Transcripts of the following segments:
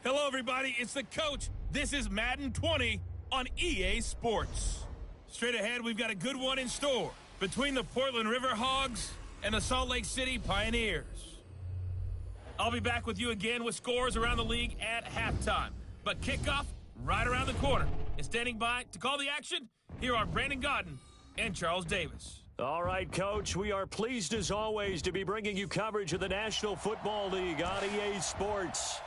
Hello, everybody. It's the coach. This is Madden 20 on EA Sports. Straight ahead, we've got a good one in store between the Portland River Hogs and the Salt Lake City Pioneers. I'll be back with you again with scores around the league at halftime. But kickoff right around the corner. And standing by to call the action, here are Brandon Godden and Charles Davis. All right, Coach, we are pleased as always to be bringing you coverage of the National Football League on EA Sports.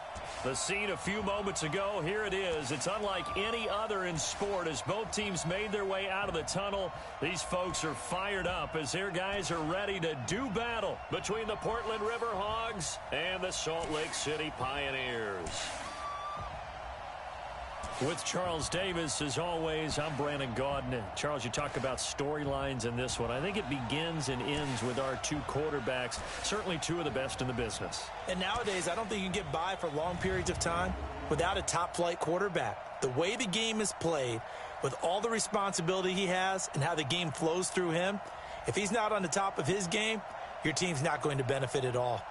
The scene a few moments ago, here it is. It's unlike any other in sport as both teams made their way out of the tunnel. These folks are fired up as their guys are ready to do battle between the Portland River Hogs and the Salt Lake City Pioneers. With Charles Davis, as always, I'm Brandon Godden. Charles, you talk about storylines in this one. I think it begins and ends with our two quarterbacks, certainly two of the best in the business. And nowadays, I don't think you can get by for long periods of time without a top-flight quarterback. The way the game is played, with all the responsibility he has and how the game flows through him, if he's not on the top of his game, your team's not going to benefit at all.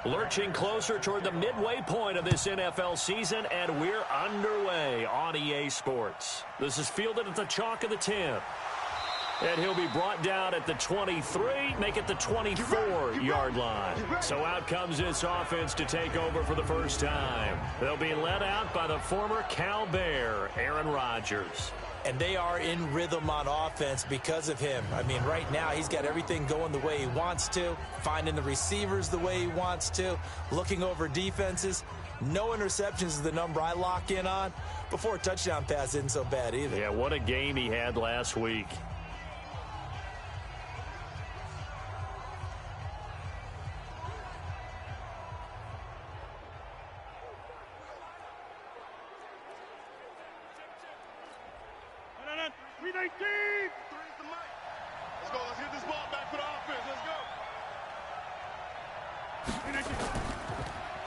Lurching closer toward the midway point of this NFL season, and we're underway on EA Sports. This is fielded at the chalk of the 10. And he'll be brought down at the 23, make it the 24-yard line. So out comes this offense to take over for the first time. They'll be led out by the former Cal Bear, Aaron Rodgers. And they are in rhythm on offense because of him. I mean, right now, he's got everything going the way he wants to, finding the receivers the way he wants to, looking over defenses. No interceptions is the number I lock in on. Before a touchdown pass isn't so bad either. Yeah, what a game he had last week.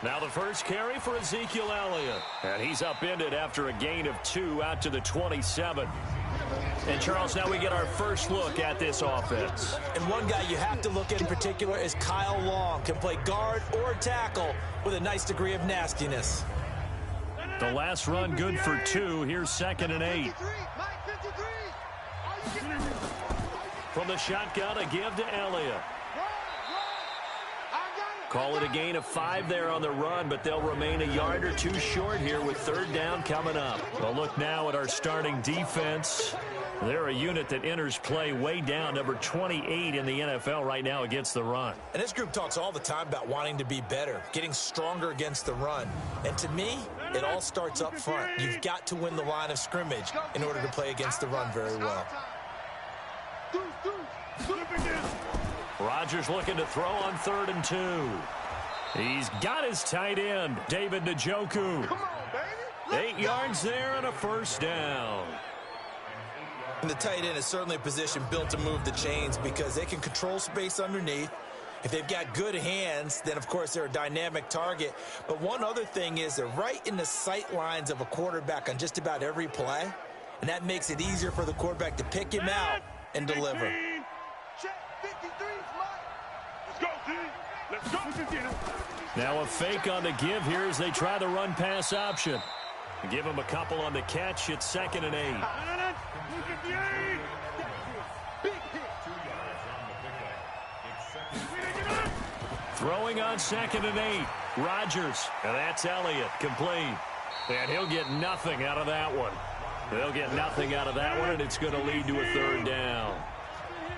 Now the first carry for Ezekiel Elliott. And he's upended after a gain of 2 out to the 27. And, Charles, now we get our first look at this offense. And one guy you have to look at in particular is Kyle Long. Can play guard or tackle with a nice degree of nastiness. The last run good for 2. Here's 2nd and 8. From the shotgun, a give to Elliott. Call it a gain of 5 there on the run, but they'll remain a yard or 2 short here with 3rd down coming up. Well, look now at our starting defense. They're a unit that enters play way down, number 28 in the NFL right now against the run. And this group talks all the time about wanting to be better, getting stronger against the run. And to me, it all starts up front. You've got to win the line of scrimmage in order to play against the run very well. Rodgers looking to throw on 3rd and 2. He's got his tight end, David Njoku. Come on, baby. 8 yards there and a 1st down. And the tight end is certainly a position built to move the chains because they can control space underneath. If they've got good hands, then, of course, they're a dynamic target. But one other thing is they're right in the sight lines of a quarterback on just about every play. And that makes it easier for the quarterback to pick him out and deliver. Now a fake on the give here as they try the run-pass option. Give him a couple on the catch. It's 2nd and 8. Throwing on 2nd and 8. Rodgers. And that's Elliott. Complete. And he'll get nothing out of that one. They'll get nothing out of that one, and it's going to lead to a 3rd down.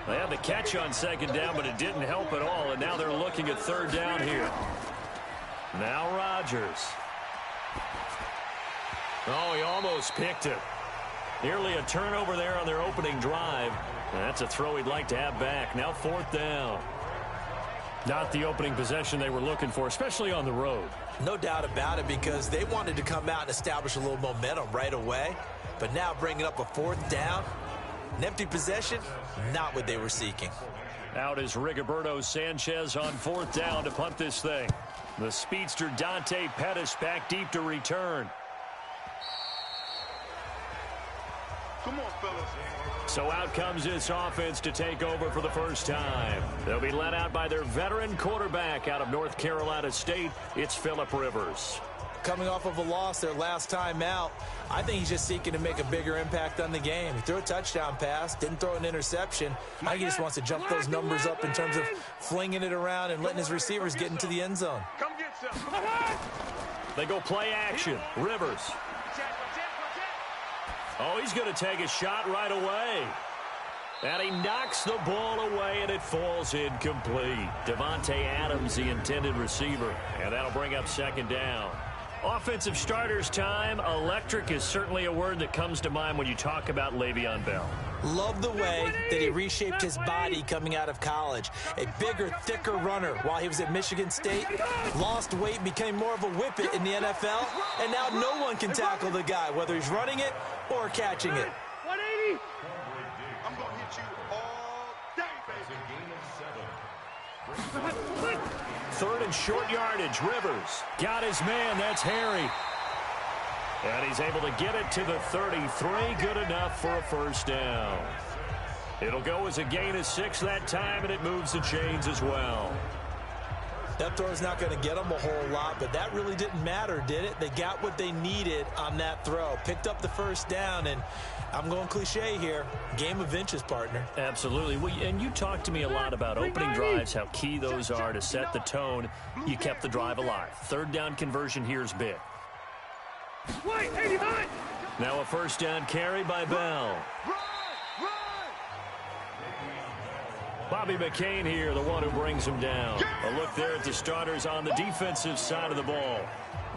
They had the catch on 2nd down, but it didn't help at all, and now they're looking at 3rd down here. Now Rodgers. Oh, he almost picked it. Nearly a turnover there on their opening drive. That's a throw he'd like to have back. Now 4th down. Not the opening possession they were looking for, especially on the road. No doubt about it, because they wanted to come out and establish a little momentum right away. But now bringing up a 4th down, an empty possession, not what they were seeking. Out is Rigoberto Sanchez on 4th down to punt this thing. The speedster Dante Pettis back deep to return. Come on, fellas. So out comes this offense to take over for the first time. They'll be led out by their veteran quarterback out of North Carolina State. It's Phillip Rivers. Coming off of a loss their last time out, I think he's just seeking to make a bigger impact on the game. He threw a touchdown pass, didn't throw an interception. I think he just wants to jump those numbers up in terms of flinging it around and letting his receivers get into the end zone. Come get some. They go play action. Rivers. Oh, he's going to take a shot right away. And he knocks the ball away, and it falls incomplete. Devontae Adams, the intended receiver. And that'll bring up 2nd down. Offensive starters time. Electric is certainly a word that comes to mind when you talk about Le'Veon Bell. Love the way that he reshaped his body coming out of college. A bigger, thicker runner while he was at Michigan State. Lost weight, became more of a whippet in the NFL. And now no one can tackle the guy, whether he's running it or catching it. 180. I'm going to hit you all day, baby. 3rd and short yardage. Rivers got his man. That's Harry. And he's able to get it to the 33. Good enough for a 1st down. It'll go as a gain of 6 that time, and it moves the chains as well. That throw is not going to get them a whole lot, but that really didn't matter, did it? They got what they needed on that throw. Picked up the 1st down, and I'm going cliche here. Game of inches, partner. Absolutely. Well, and you talked to me a lot about opening drives, how key those are to set the tone. You kept the drive alive. 3rd down conversion here is big. Now a 1st down carry by Bell. Bobby McCain here, the one who brings him down. A look there at the starters on the defensive side of the ball.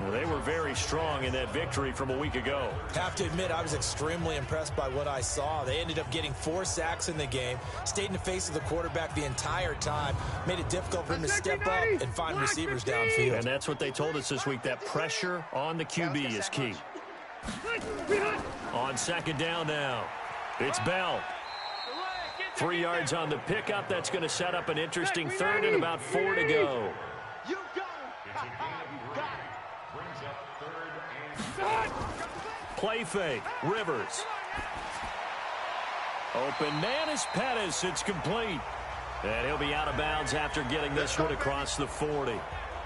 They were very strong in that victory from a week ago. Have to admit, I was extremely impressed by what I saw. They ended up getting 4 sacks in the game, stayed in the face of the quarterback the entire time, made it difficult for him to step up and find receivers downfield. And that's what they told us this week, that pressure on the QB is key. On 2nd down now, it's Bell. 3 yards on the pickup. That's going to set up an interesting 3rd and about 4 to go. Play fake. Rivers. Open man is Pettis. It's complete. And he'll be out of bounds after getting this one across the 40.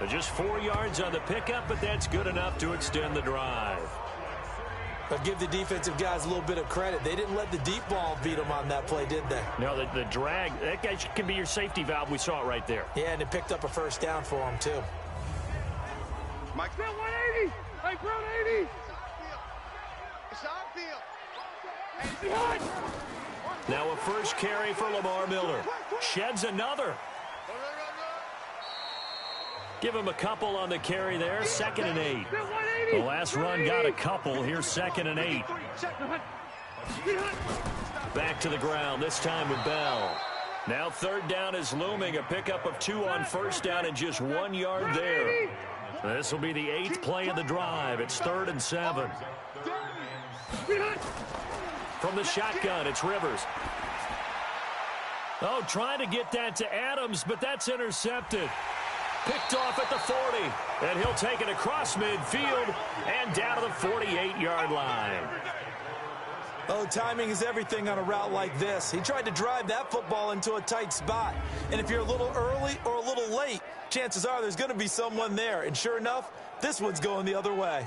Just 4 yards on the pickup, but that's good enough to extend the drive. But give the defensive guys a little bit of credit. They didn't let the deep ball beat them on that play, did they? No, the drag, that guy can be your safety valve. We saw it right there. Yeah, and it picked up a 1st down for them, too. Mike, 180. Hey, bro, 80. It's our field. Now a 1st carry for Lamar Miller. Sheds another. Give him a couple on the carry there. 2nd and 8. The last run got a couple. Here's 2nd and 8. Back to the ground, this time with Bell. Now 3rd down is looming. A pickup of 2 on 1st down and just 1 yard there. This will be the 8th play of the drive. It's 3rd and 7. From the shotgun, it's Rivers. Oh, trying to get that to Adams, but that's intercepted. Picked off at the 40, and he'll take it across midfield and down to the 48-yard line. Oh, timing is everything on a route like this. He tried to drive that football into a tight spot. And if you're a little early or a little late, chances are there's going to be someone there. And sure enough, this one's going the other way.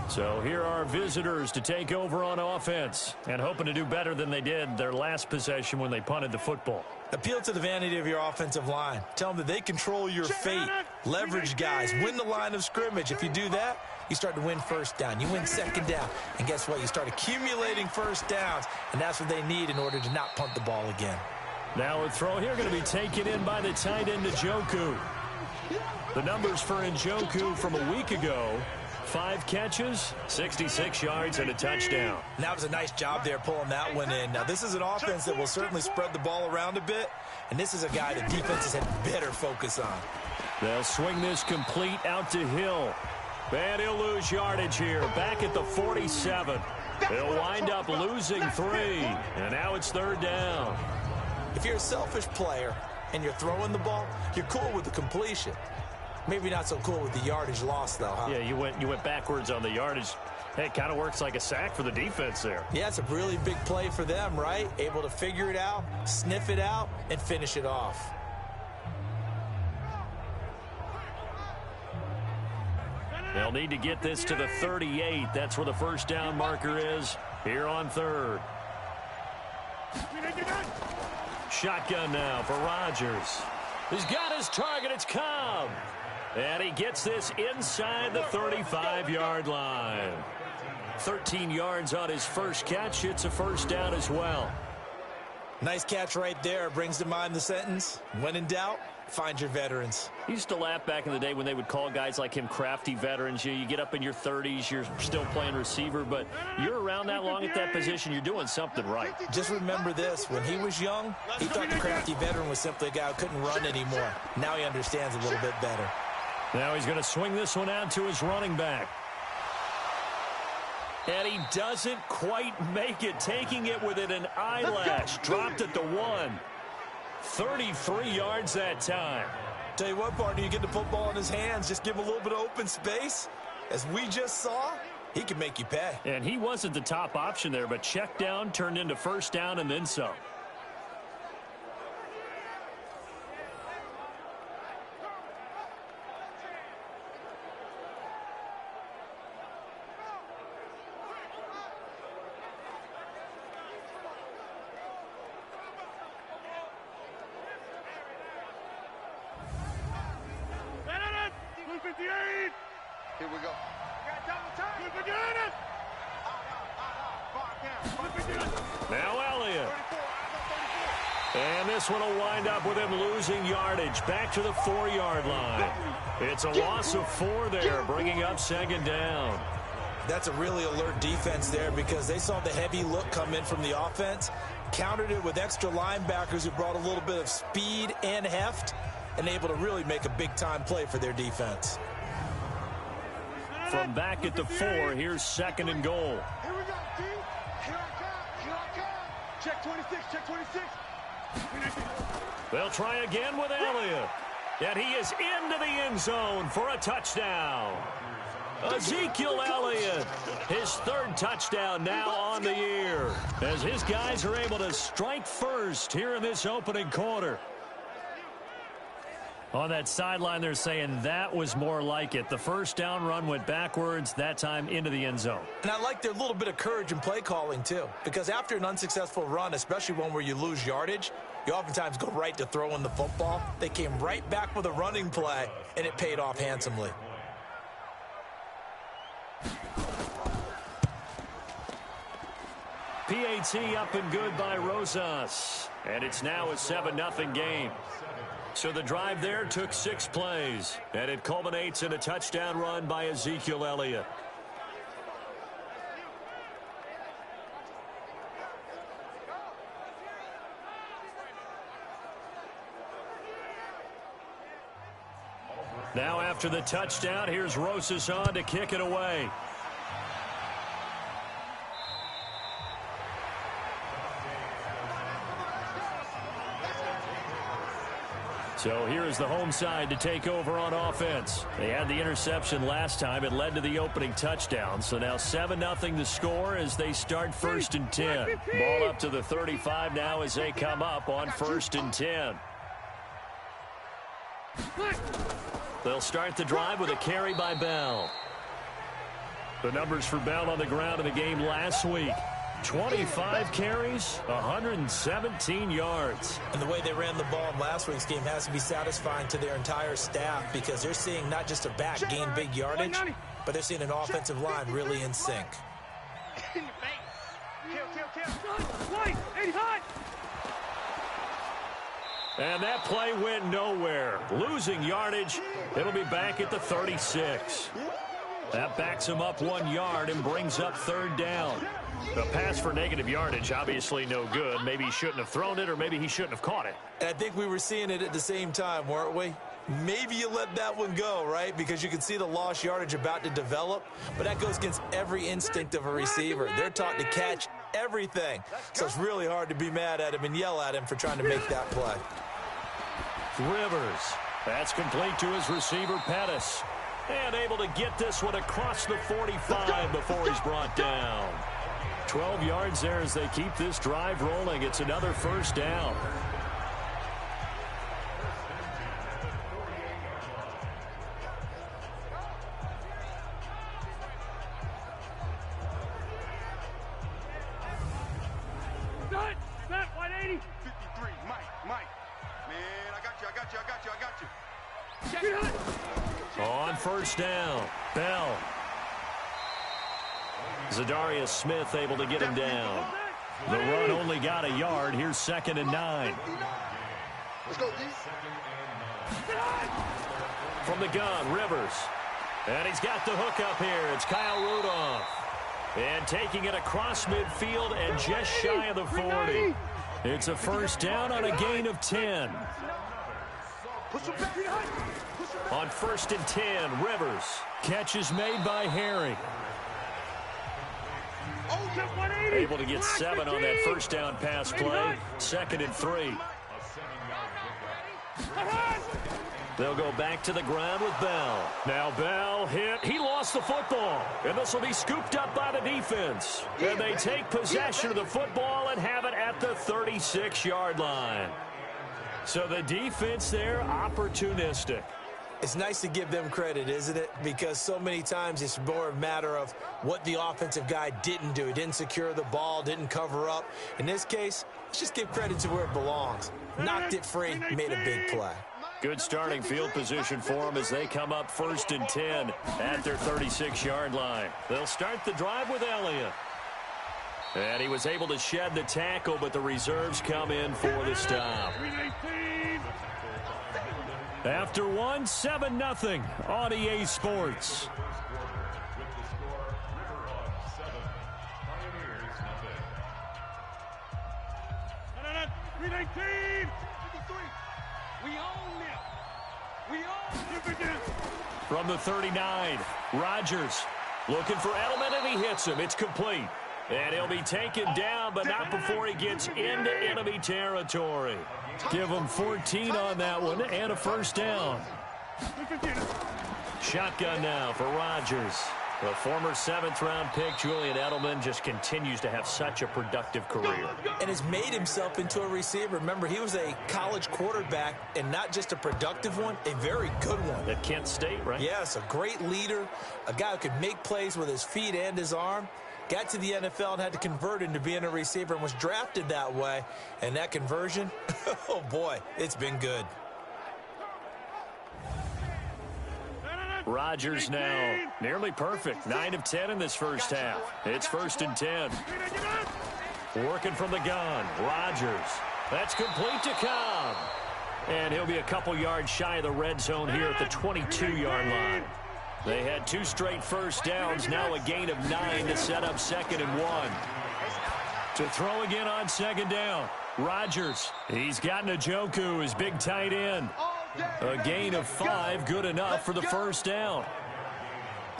So here are visitors to take over on offense and hoping to do better than they did their last possession when they punted the football. Appeal to the vanity of your offensive line. Tell them that they control your fate. Leverage guys. Win the line of scrimmage. If you do that, you start to win 1st down. You win 2nd down. And guess what? You start accumulating 1st downs. And that's what they need in order to not punt the ball again. Now a throw here going to be taken in by the tight end Njoku. The numbers for Njoku from a week ago: 5 catches, 66 yards, and a touchdown. And that was a nice job there pulling that one in. Now, this is an offense that will certainly spread the ball around a bit, and this is a guy that defenses had better focus on. They'll swing this complete out to Hill. And he'll lose yardage here, back at the 47. They'll wind up losing 3, and now it's 3rd down. If you're a selfish player and you're throwing the ball, you're cool with the completion. Maybe not so cool with the yardage loss, though, huh? Yeah, you went backwards on the yardage. Hey, it kind of works like a sack for the defense there. Yeah, it's a really big play for them, right? Able to figure it out, sniff it out, and finish it off. They'll need to get this to the 38. That's where the first down marker is here on 3rd. Shotgun now for Rodgers. He's got his target. It's Cobb. And he gets this inside the 35-yard line. 13 yards on his first catch. It's a first down as well. Nice catch right there. Brings to mind the sentence, when in doubt, find your veterans. I used to laugh back in the day when they would call guys like him crafty veterans. You get up in your 30s, you're still playing receiver, but you're around that long at that position, you're doing something right. Just remember this, when he was young, he thought the crafty veteran was simply a guy who couldn't run anymore. Now he understands a little bit better. Now he's going to swing this one out to his running back. And he doesn't quite make it, taking it within an eyelash. Dropped at the 1. 33 yards that time. Tell you what, partner, you get the football in his hands, just give him a little bit of open space. As we just saw, he can make you pay. And he wasn't the top option there, but check down turned into first down and then some. Here we go. Now Elliott. And this one will wind up with him losing yardage back to the 4-yard line. It's a loss of 4 there, bringing up 2nd down. That's a really alert defense there because they saw the heavy look come in from the offense, countered it with extra linebackers who brought a little bit of speed and heft, and able to really make a big-time play for their defense. From back at the 4, here's 2nd and goal. Here we go, D. Here I come. Here I come. Check 26. Check 26. They'll try again with Elliott. And he is into the end zone for a touchdown. Ezekiel Elliott, his 3rd touchdown now on the year, as his guys are able to strike first here in this opening quarter. On that sideline, they're saying that was more like it. The first down run went backwards, that time into the end zone. And I like their little bit of courage in play calling, too, because after an unsuccessful run, especially one where you lose yardage, you oftentimes go right to throwing the football. They came right back with a running play, and it paid off handsomely. PAT up and good by Rosas. And it's now a 7-0 game. So the drive there took 6 plays, and it culminates in a touchdown run by Ezekiel Elliott. Now after the touchdown, here's Rosas on to kick it away. So here's the home side to take over on offense. They had the interception last time. It led to the opening touchdown. So now 7-0 to score as they start 1st and 10. Ball up to the 35 now as they come up on 1st and 10. They'll start the drive with a carry by Bell. The numbers for Bell on the ground in the game last week. 25 carries, 117 yards. And the way they ran the ball in last week's game has to be satisfying to their entire staff because they're seeing not just a back gain big yardage, but they're seeing an offensive line really in sync. And that play went nowhere. Losing yardage. It'll be back at the 36. That backs him up 1 yard and brings up 3rd down. The pass for negative yardage, obviously no good. Maybe he shouldn't have thrown it, or maybe he shouldn't have caught it. And I think we were seeing it at the same time, weren't we? Maybe you let that one go, right? Because you can see the lost yardage about to develop. But that goes against every instinct of a receiver. They're taught to catch everything. So it's really hard to be mad at him and yell at him for trying to make that play. Rivers. That's complete to his receiver, Pettis. And able to get this one across the 45 before he's brought down. 12 yards there as they keep this drive rolling. It's another 1st down. Set, 180. 53, Mike. Man, I got you. Check it. On 1st down, Bell. Zadarius Smith able to get him down. The run only got a yard. Here's 2nd and 9. Let's go, D. From the gun, Rivers. And he's got the hook up here. It's Kyle Rudolph. And taking it across midfield and just shy of the 40. It's a 1st down on a gain of 10. On 1st and 10, Rivers. Catch is made by Herring. Able to get 7 on that 1st down pass play. 2nd and 3. They'll go back to the ground with Bell. Now Bell hit. He lost the football. And this will be scooped up by the defense. And they take possession of the football and have it at the 36-yard line. So the defense there, opportunistic. It's nice to give them credit, isn't it? Because so many times it's more a matter of what the offensive guy didn't do. He didn't secure the ball, didn't cover up. In this case, let's just give credit to where it belongs. Knocked it free, made a big play. Good starting field position for them as they come up 1st and 10 at their 36-yard line. They'll start the drive with Elliott. And he was able to shed the tackle, but the reserves come in for the stop. After 1, 7-0 on EA Sports. From the 39, Rodgers looking for Edelman, and he hits him. It's complete. And he'll be taken down, but not before he gets into enemy territory. Give him 14 on that one and a 1st down. Shotgun now for Rodgers. The former 7th-round pick, Julian Edelman, just continues to have such a productive career. And has made himself into a receiver. Remember, he was a college quarterback, and not just a productive one, a very good one. At Kent State, right? Yes, a great leader, a guy who could make plays with his feet and his arm. Got to the NFL and had to convert into being a receiver and was drafted that way. And that conversion, oh boy, it's been good. Rodgers now nearly perfect. 9 of 10 in this 1st half. It's 1st and 10. Working from the gun. Rodgers. That's complete to Cobb. And he'll be a couple yards shy of the red zone here at the 22-yard line. They had 2 straight 1st downs, now a gain of 9 to set up 2nd and 1. To throw again on 2nd down, Rodgers. He's got Njoku, his big tight end. A gain of 5, good enough for the 1st down.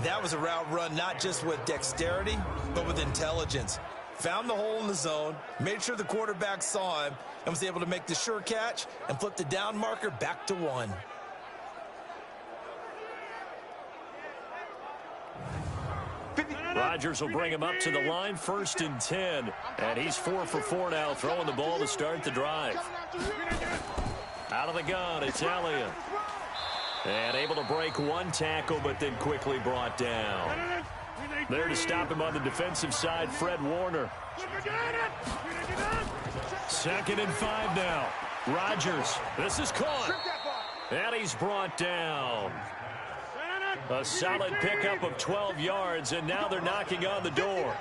That was a route run not just with dexterity, but with intelligence. Found the hole in the zone, made sure the quarterback saw him, and was able to make the sure catch and flip the down marker back to 1. Rodgers will bring him up to the line, 1st and 10. And he's 4 for 4 now, throwing the ball to start the drive. Out of the gun, it's Elliott. And able to break 1 tackle, but then quickly brought down. There to stop him on the defensive side, Fred Warner. 2nd and 5 now. Rodgers, this is caught. And he's brought down. A solid pickup of 12 yards, and now they're knocking on the door.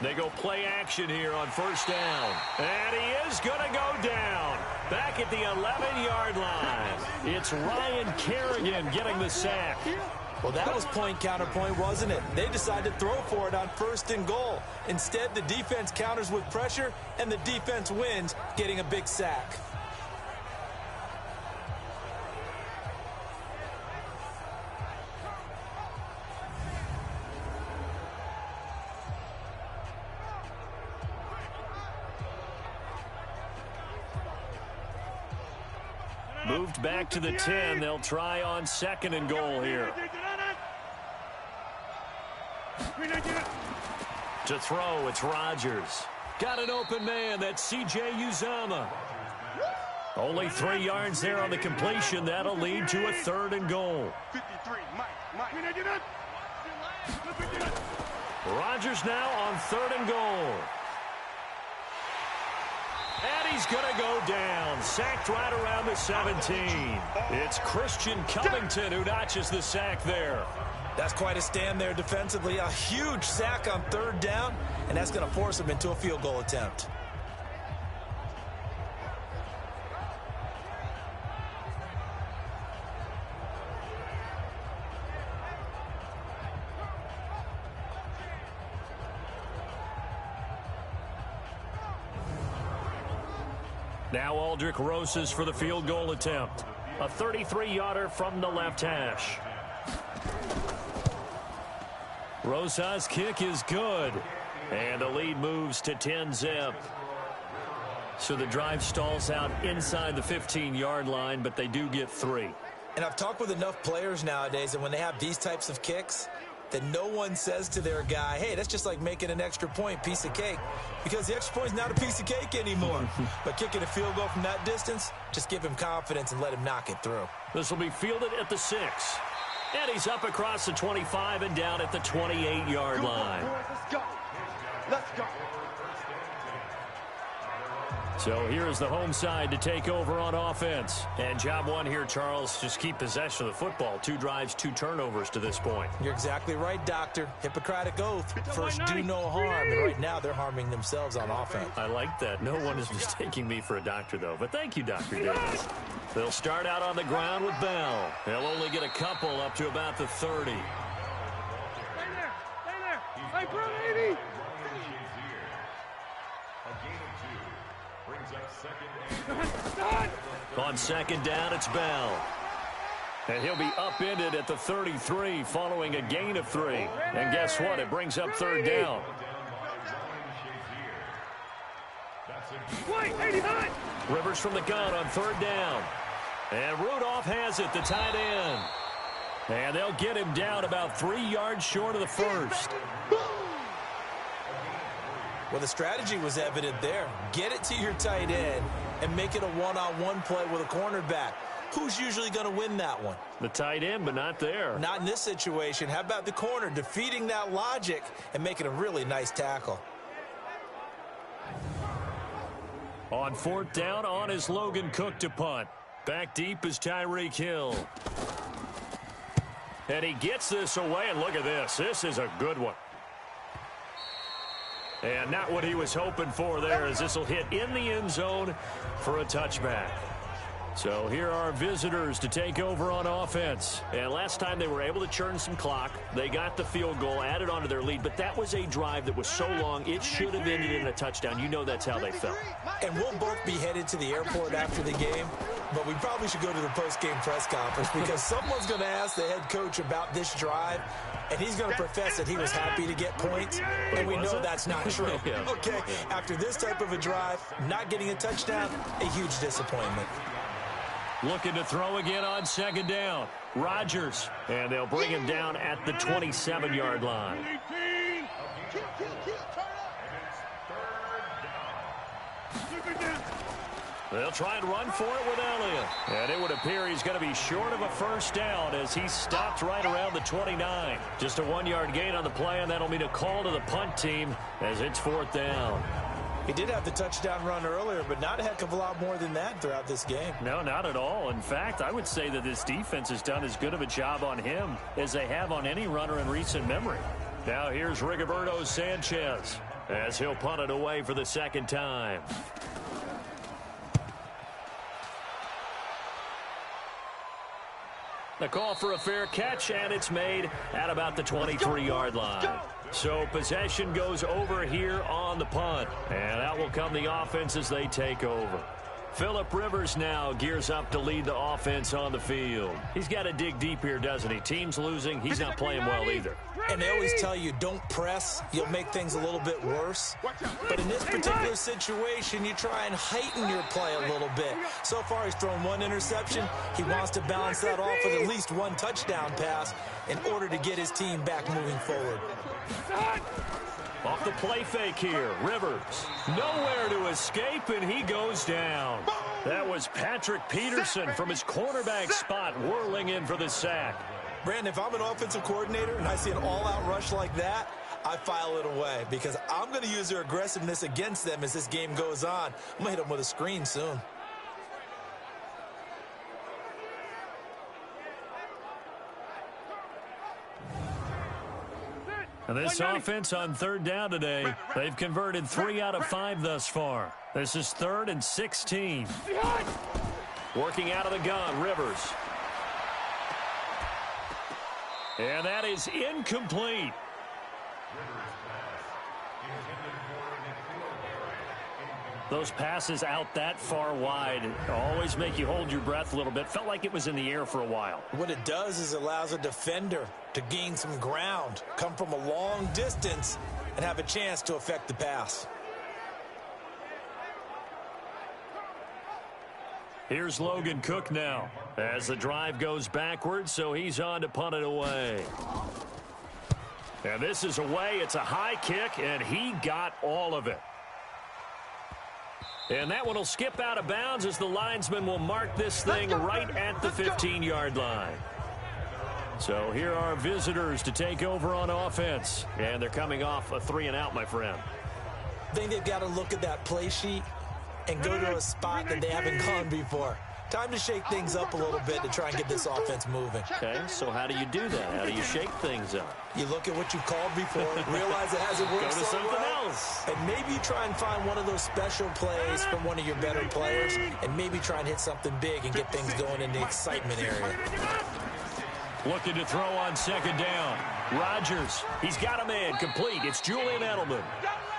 They go play action here on 1st down. And he is going to go down. Back at the 11-yard line, it's Ryan Kerrigan getting the sack. Well, that was point counterpoint, wasn't it? They decided to throw for it on 1st and goal. Instead, the defense counters with pressure, and the defense wins, getting a big sack. Moved back to the 10. They'll try on 2nd and goal here. To throw, it's Rodgers. Got an open man. That's C.J. Uzomah. Only 3 yards there on the completion. That'll lead to a 3rd and goal. 53, Mike. Rodgers now on 3rd and goal. And he's going to go down. Sacked right around the 17. It's Christian Covington who notches the sack there. That's quite a stand there defensively. A huge sack on 3rd down, and that's going to force him into a field goal attempt. Now Aldrick Rosas for the field goal attempt. A 33-yarder from the left hash. Rosas' kick is good. And the lead moves to 10-zip. So the drive stalls out inside the 15-yard line, but they do get 3. And I've talked with enough players nowadays that when they have these types of kicks, that no one says to their guy, hey, that's just like making an extra point, piece of cake. Because the extra point's not a piece of cake anymore. But kicking a field goal from that distance, just give him confidence and let him knock it through. This will be fielded at the 6. And he's up across the 25 and down at the 28-yard line. Let's go. Let's go. So here's the home side to take over on offense. And job one here, Charles, just keep possession of the football. 2 drives, 2 turnovers to this point. You're exactly right, Doctor. Hippocratic oath. First, do no harm. And right now, they're harming themselves on offense. I like that. No one is mistaking me for a doctor, though. But thank you, Dr. Davis. They'll start out on the ground with Bell. They'll only get a couple up to about the 30. Stay there. Stay there. Hey, bro, 80. On 2nd down, it's Bell. And he'll be upended at the 33 following a gain of 3. And guess what? It brings up 3rd down. Wait, 89. Rivers from the gun on 3rd down. And Rudolph has it, the tight end. And they'll get him down about 3 yards short of the first. Well, the strategy was evident there. Get it to your tight end and make it a one-on-one play with a cornerback. Who's usually going to win that one? The tight end, but not there. Not in this situation. How about the corner defeating that logic and making a really nice tackle? On 4th down, on is Logan Cook to punt. Back deep is Tyreek Hill. And he gets this away, and look at this. This is a good one. And not what he was hoping for there, as this will hit in the end zone for a touchback. So here are visitors to take over on offense. And last time they were able to churn some clock. They got the field goal, added on to their lead. But that was a drive that was so long, it should have ended in a touchdown. You know that's how they felt. And we'll both be headed to the airport after the game. But we probably should go to the post-game press conference because someone's going to ask the head coach about this drive. And he's going to profess that he was happy to get points. And we know that's not true. Okay, after this type of a drive, not getting a touchdown, a huge disappointment. Looking to throw again on 2nd down. Rodgers. And they'll bring him down at the 27-yard line. They'll try and run for it with Elliott. And it would appear he's going to be short of a first down as he stopped right around the 29. Just a 1-yard gain on the play, and that'll mean a call to the punt team as it's 4th down. He did have the touchdown run earlier, but not a heck of a lot more than that throughout this game. No, not at all. In fact, I would say that this defense has done as good of a job on him as they have on any runner in recent memory. Now here's Rigoberto Sanchez as he'll punt it away for the 2nd time. The call for a fair catch, and it's made at about the 23-yard line. So possession goes over here on the punt, and out will come the offense as they take over. Phillip Rivers now gears up to lead the offense on the field. He's got to dig deep here, doesn't he? Team's losing. He's not playing well either. And they always tell you, don't press. You'll make things a little bit worse. But in this particular situation, you try and heighten your play a little bit. So far, he's thrown one interception. He wants to balance that off with at least one touchdown pass in order to get his team back moving forward. Off the play fake here, Rivers. Nowhere to escape, and he goes down. That was Patrick Peterson from his cornerback spot whirling in for the sack. Brandon, if I'm an offensive coordinator and I see an all-out rush like that, I file it away because I'm going to use their aggressiveness against them as this game goes on. I'm going to hit them with a screen soon. And this offense on third down today, they've converted 3 out of 5 thus far. This is 3rd and 16. Working out of the gun, Rivers. And that is incomplete. Those passes out that far wide always make you hold your breath a little bit. Felt like it was in the air for a while. What it does is it allows a defender to gain some ground, come from a long distance, and have a chance to affect the pass. Here's Logan Cook now as the drive goes backwards, so he's on to punt it away. And this is away. It's a high kick, and he got all of it. And that one will skip out of bounds as the linesman will mark this thing right at the 15-yard line. So here are visitors to take over on offense. And they're coming off a 3-and-out, my friend. I think they've got to look at that play sheet and go to a spot that they haven't gone before. Time to shake things up a little bit to try and get this offense moving. Okay, so how do you do that? How do you shake things up? You look at what you called before, realize it hasn't worked Go to something else. And maybe you try and find one of those special plays from one of your better players, and maybe try and hit something big and get things going in the excitement area. Looking to throw on second down. Rodgers, he's got a man complete. It's Julian Edelman.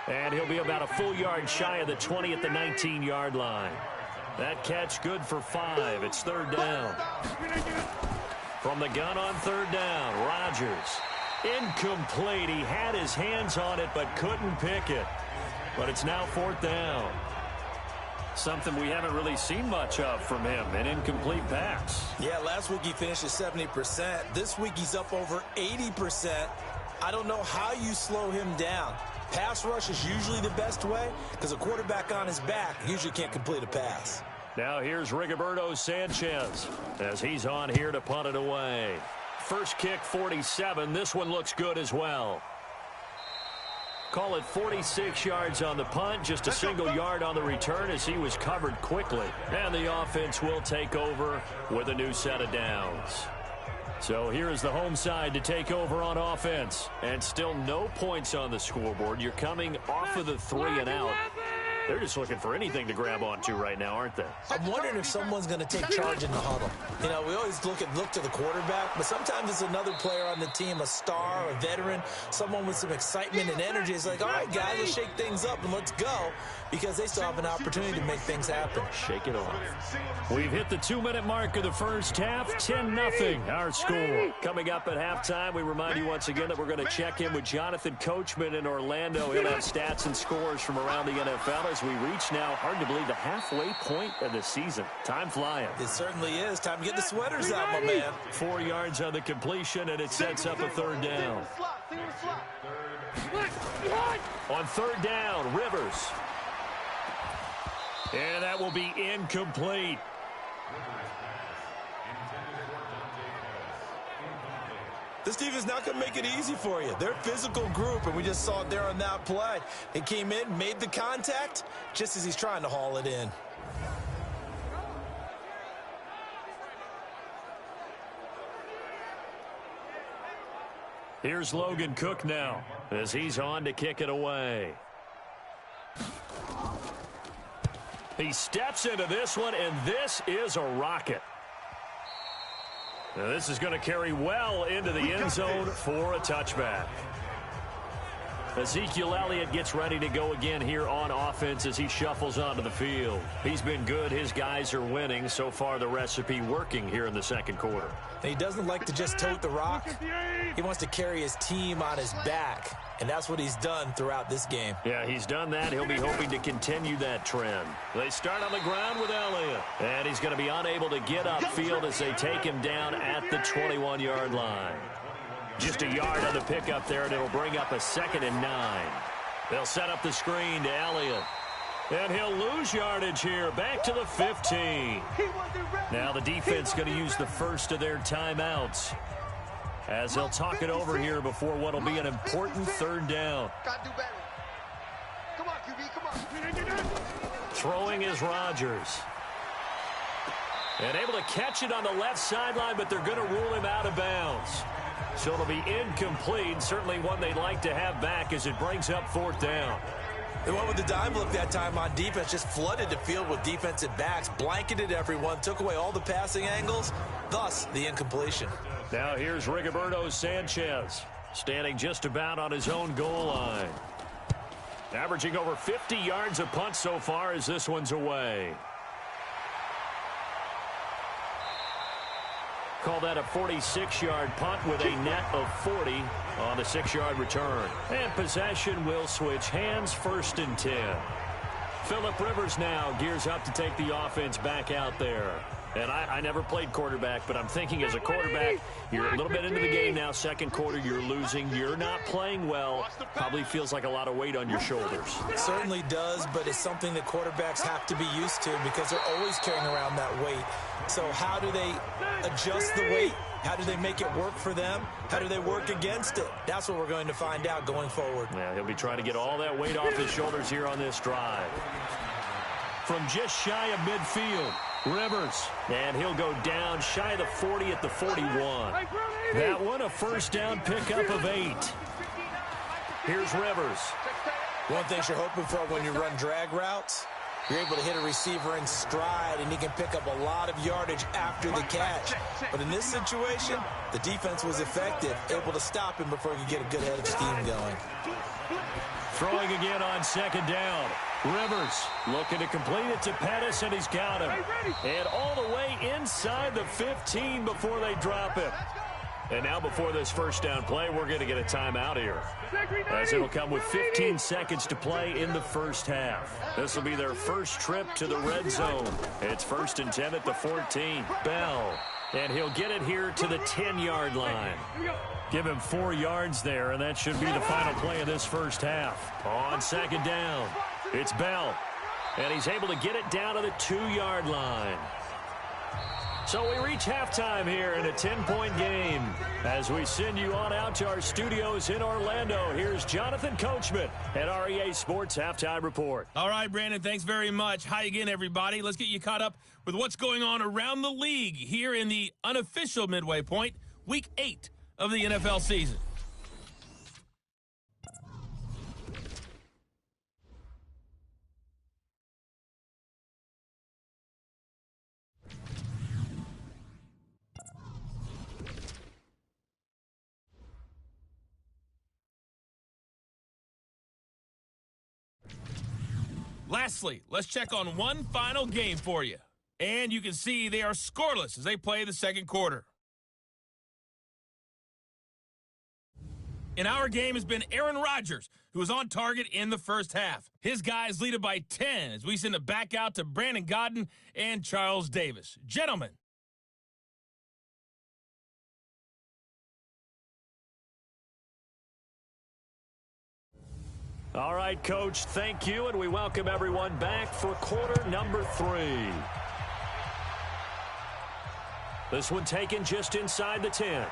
And he'll be about a full yard shy of the 20 at the 19-yard line. That catch good for 5. It's 3rd down. From the gun on 3rd down, Rodgers. Incomplete. He had his hands on it but couldn't pick it. But it's now 4th down. Something we haven't really seen much of from him, an incomplete pass. Yeah, last week he finished at 70%. This week he's up over 80%. I don't know how you slow him down. Pass rush is usually the best way because a quarterback on his back usually can't complete a pass. Now here's Rigoberto Sanchez as he's on here to punt it away. First kick, 47. This one looks good as well. Call it 46 yards on the punt, just a single yard on the return as he was covered quickly. And the offense will take over with a new set of downs. So here is the home side to take over on offense. And still no points on the scoreboard. You're coming off of the 3-and-out. They're just looking for anything to grab onto right now, aren't they? I'm wondering if someone's going to take charge in the huddle. You know, we always look to the quarterback, but sometimes it's another player on the team, a star, a veteran, someone with some excitement and energy. It's like, all right, guys, let's shake things up and let's go, because they still have an opportunity to make things happen. Shake it off. We've hit the 2-minute mark of the first half, 10-0 our score. Coming up at halftime, we remind you once again that we're going to check in with Jonathan Coachman in Orlando. He'll have stats and scores from around the NFL as we reach now, hard to believe, the halfway point of the season. Time flying. It certainly is. Time to get the sweaters out, my man. 4 yards on the completion, and it sets up a 3rd down. On 3rd down, Rivers. And that will be incomplete. This team is not going to make it easy for you. They're a physical group, and we just saw it there on that play. They came in, made the contact, just as he's trying to haul it in. Here's Logan Cook now as he's on to kick it away. He steps into this one, and this is a rocket. Now this is going to carry well into the end zone for a touchback. Ezekiel Elliott gets ready to go again here on offense as he shuffles onto the field. He's been good. His guys are winning. So far, the recipe working here in the second quarter. He doesn't like to just tote the rock. He wants to carry his team on his back, and that's what he's done throughout this game. Yeah, he's done that. He'll be hoping to continue that trend. They start on the ground with Elliott, and he's going to be unable to get upfield as they take him down at the 21-yard line. Just a yard on the pickup there, and it'll bring up a 2nd and 9. They'll set up the screen to Elliott. And he'll lose yardage here, back to the 15. Now the defense going to use the first of their timeouts as they'll talk it over here before what will be an important 3rd down. Gotta do better. Come on, QB, come on. Throwing is Rodgers. And able to catch it on the left sideline, but they're going to rule him out of bounds. So it'll be incomplete, certainly one they'd like to have back as it brings up 4th down. They went with the dime look that time on defense, just flooded the field with defensive backs, blanketed everyone, took away all the passing angles, thus the incompletion. Now here's Rigoberto Sanchez, standing just about on his own goal line. Averaging over 50 yards a punt so far as this one's away. Call that a 46-yard punt with a net of 40 on the 6-yard return. And possession will switch hands, 1st and 10. Phillip Rivers now gears up to take the offense back out there. And I never played quarterback, but I'm thinking as a quarterback, you're a little bit into the game now. Second quarter, you're losing. You're not playing well. Probably feels like a lot of weight on your shoulders. It certainly does, but it's something that quarterbacks have to be used to because they're always carrying around that weight. So how do they adjust the weight? How do they make it work for them? How do they work against it? That's what we're going to find out going forward. Yeah, he'll be trying to get all that weight off his shoulders here on this drive. From just shy of midfield, Rivers, and he'll go down shy of the 40 at the 41. That one a 1st down pickup of 8. Here's Rivers. One thing you're hoping for when you run drag routes, you're able to hit a receiver in stride, and he can pick up a lot of yardage after the catch. But in this situation, the defense was effective, able to stop him before he could get a good head of steam going. Throwing again on 2nd down. Rivers looking to complete it to Pettis, and he's got him. And all the way inside the 15 before they drop him. And now before this 1st down play, we're going to get a timeout here, as it'll come with 15 seconds to play in the 1st half. This will be their first trip to the red zone. It's 1st and 10 at the 14. Bell, and he'll get it here to the 10-yard line. Give him 4 yards there, and that should be the final play of this 1st half. On 2nd down, it's Bell, and he's able to get it down to the 2-yard line. So we reach halftime here in a 10-point game. As we send you on out to our studios in Orlando, here's Jonathan Coachman at REA Sports Halftime Report. All right, Brandon, thanks very much. Hi again, everybody. Let's get you caught up with what's going on around the league here in the unofficial midway point, Week 8 of the NFL season. Lastly, let's check on one final game for you. And you can see they are scoreless as they play the second quarter. In our game has been Aaron Rodgers, who was on target in the first half. His guys lead it by 10 as we send it back out to Brandon Godden and Charles Davis. Gentlemen. All right, Coach, thank you, and we welcome everyone back for quarter number 3. This one taken just inside the 10.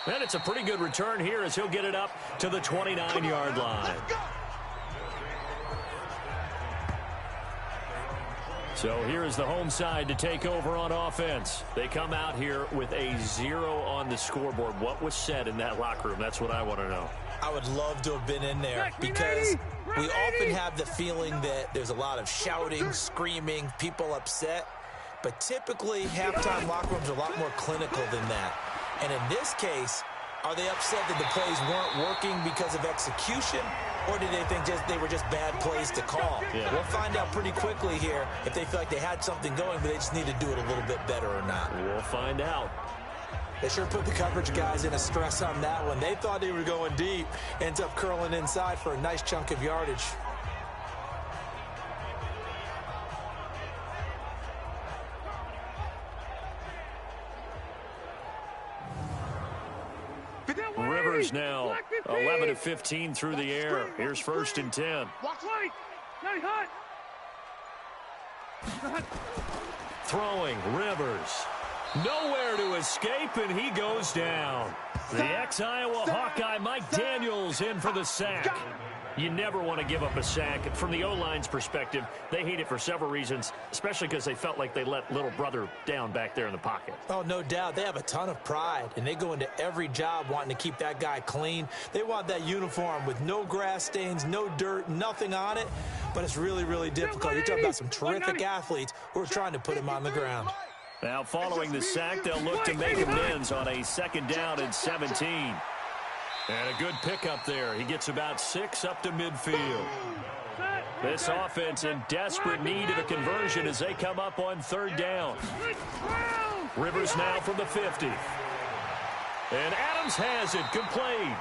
And it's a pretty good return here as he'll get it up to the 29-yard line. So here is the home side to take over on offense. They come out here with a 0 on the scoreboard. What was said in that locker room? That's what I want to know. I would love to have been in there because we often have the feeling that there's a lot of shouting, screaming, people upset. But typically, halftime locker rooms are a lot more clinical than that. And in this case, are they upset that the plays weren't working because of execution, or did they think they were just bad plays to call? Yeah. We'll find out pretty quickly here if they feel like they had something going, but they just need to do it a little bit better or not. We'll find out. They sure put the coverage guys in a stress on that one. They thought they were going deep. Ends up curling inside for a nice chunk of yardage. Rivers now 11 of 15 through the air. Here's 1st and 10. Watch right. Stay hot. Throwing, Rivers. Nowhere to escape, and he goes down. The ex-Iowa Hawkeye Mike Daniels in for the sack. You never want to give up a sack. From the O-line's perspective, they hate it for several reasons, especially because they felt like they let little brother down back there in the pocket. Oh, no doubt. They have a ton of pride, and they go into every job wanting to keep that guy clean. They want that uniform with no grass stains, no dirt, nothing on it, but it's really, really difficult. You're talking about some terrific athletes who are trying to put him on the ground. Now, following the sack, they'll look to make amends on a 2nd down and 17. And a good pickup there. He gets about 6 up to midfield. This offense in desperate need of a conversion as they come up on 3rd down. Rivers now from the 50. And Adams has it, complete.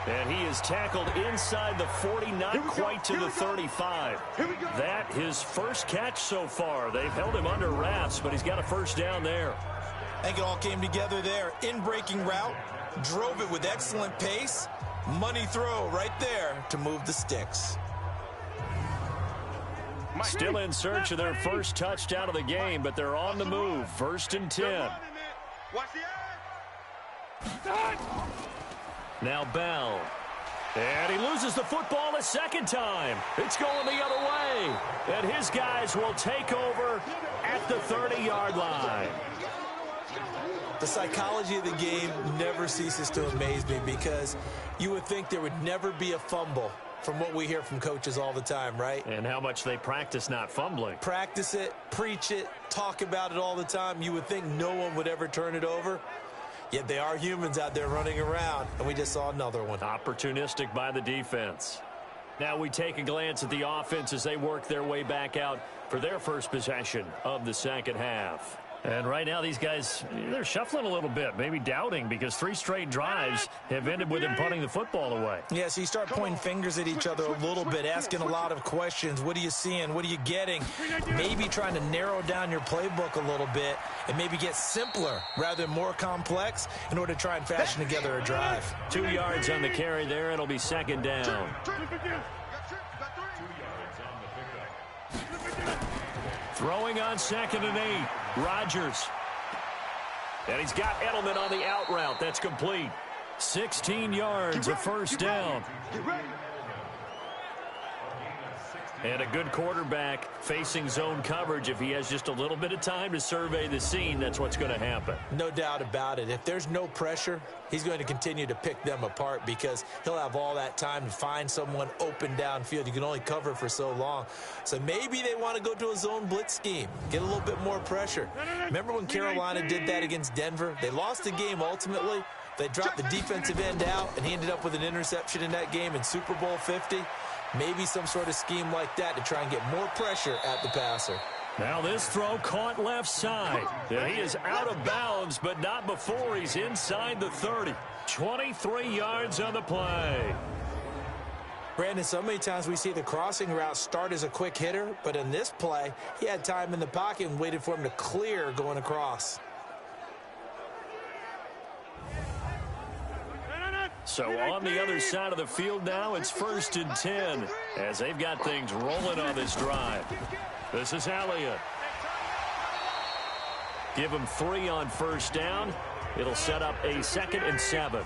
And he is tackled inside the 40, not quite to the 35. That his first catch so far. They've held him under wraps, but he's got a 1st down there. I think it all came together there. In-breaking route. Drove it with excellent pace. Money throw right there to move the sticks. Still in search of their first touchdown of the game, but they're on the move. 1st and 10. Now Bell. And he loses the football a 2nd time. It's going the other way. And his guys will take over at the 30-yard line. The psychology of the game never ceases to amaze me because you would think there would never be a fumble from what we hear from coaches all the time, right? And how much they practice not fumbling. Practice it, preach it, talk about it all the time. You would think no one would ever turn it over. Yet they are humans out there running around, and we just saw another one. Opportunistic by the defense. Now we take a glance at the offense as they work their way back out for their first possession of the 2nd half. And right now these guys, they're shuffling a little bit, maybe doubting, because 3 straight drives have ended with them punting the football away. Yeah, so you start pointing fingers at each other a little bit, asking a lot of questions. What are you seeing? What are you getting? Maybe trying to narrow down your playbook a little bit and maybe get simpler rather than more complex in order to try and fashion together a drive. 2 yards on the carry there. It'll be 2nd down. Throwing on 2nd and 8. Rodgers. And he's got Edelman on the out route. That's complete. 16 yards, a 1st down. And a good quarterback facing zone coverage. If he has just a little bit of time to survey the scene, that's what's going to happen. No doubt about it. If there's no pressure, he's going to continue to pick them apart because he'll have all that time to find someone open downfield. You can only cover for so long. So maybe they want to go to a zone blitz scheme, get a little bit more pressure. Remember when Carolina did that against Denver? They lost the game ultimately. They dropped the defensive end out, and he ended up with an interception in that game in Super Bowl 50. Maybe some sort of scheme like that to try and get more pressure at the passer. Now this throw caught left side. And he is out of bounds, but not before he's inside the 30. 23 yards on the play. Brandon, so many times we see the crossing route start as a quick hitter, but in this play, he had time in the pocket and waited for him to clear going across. So on the other side of the field now, it's 1st and 10 as they've got things rolling on this drive. This is Elliott. Give him 3 on 1st down. It'll set up a 2nd and 7.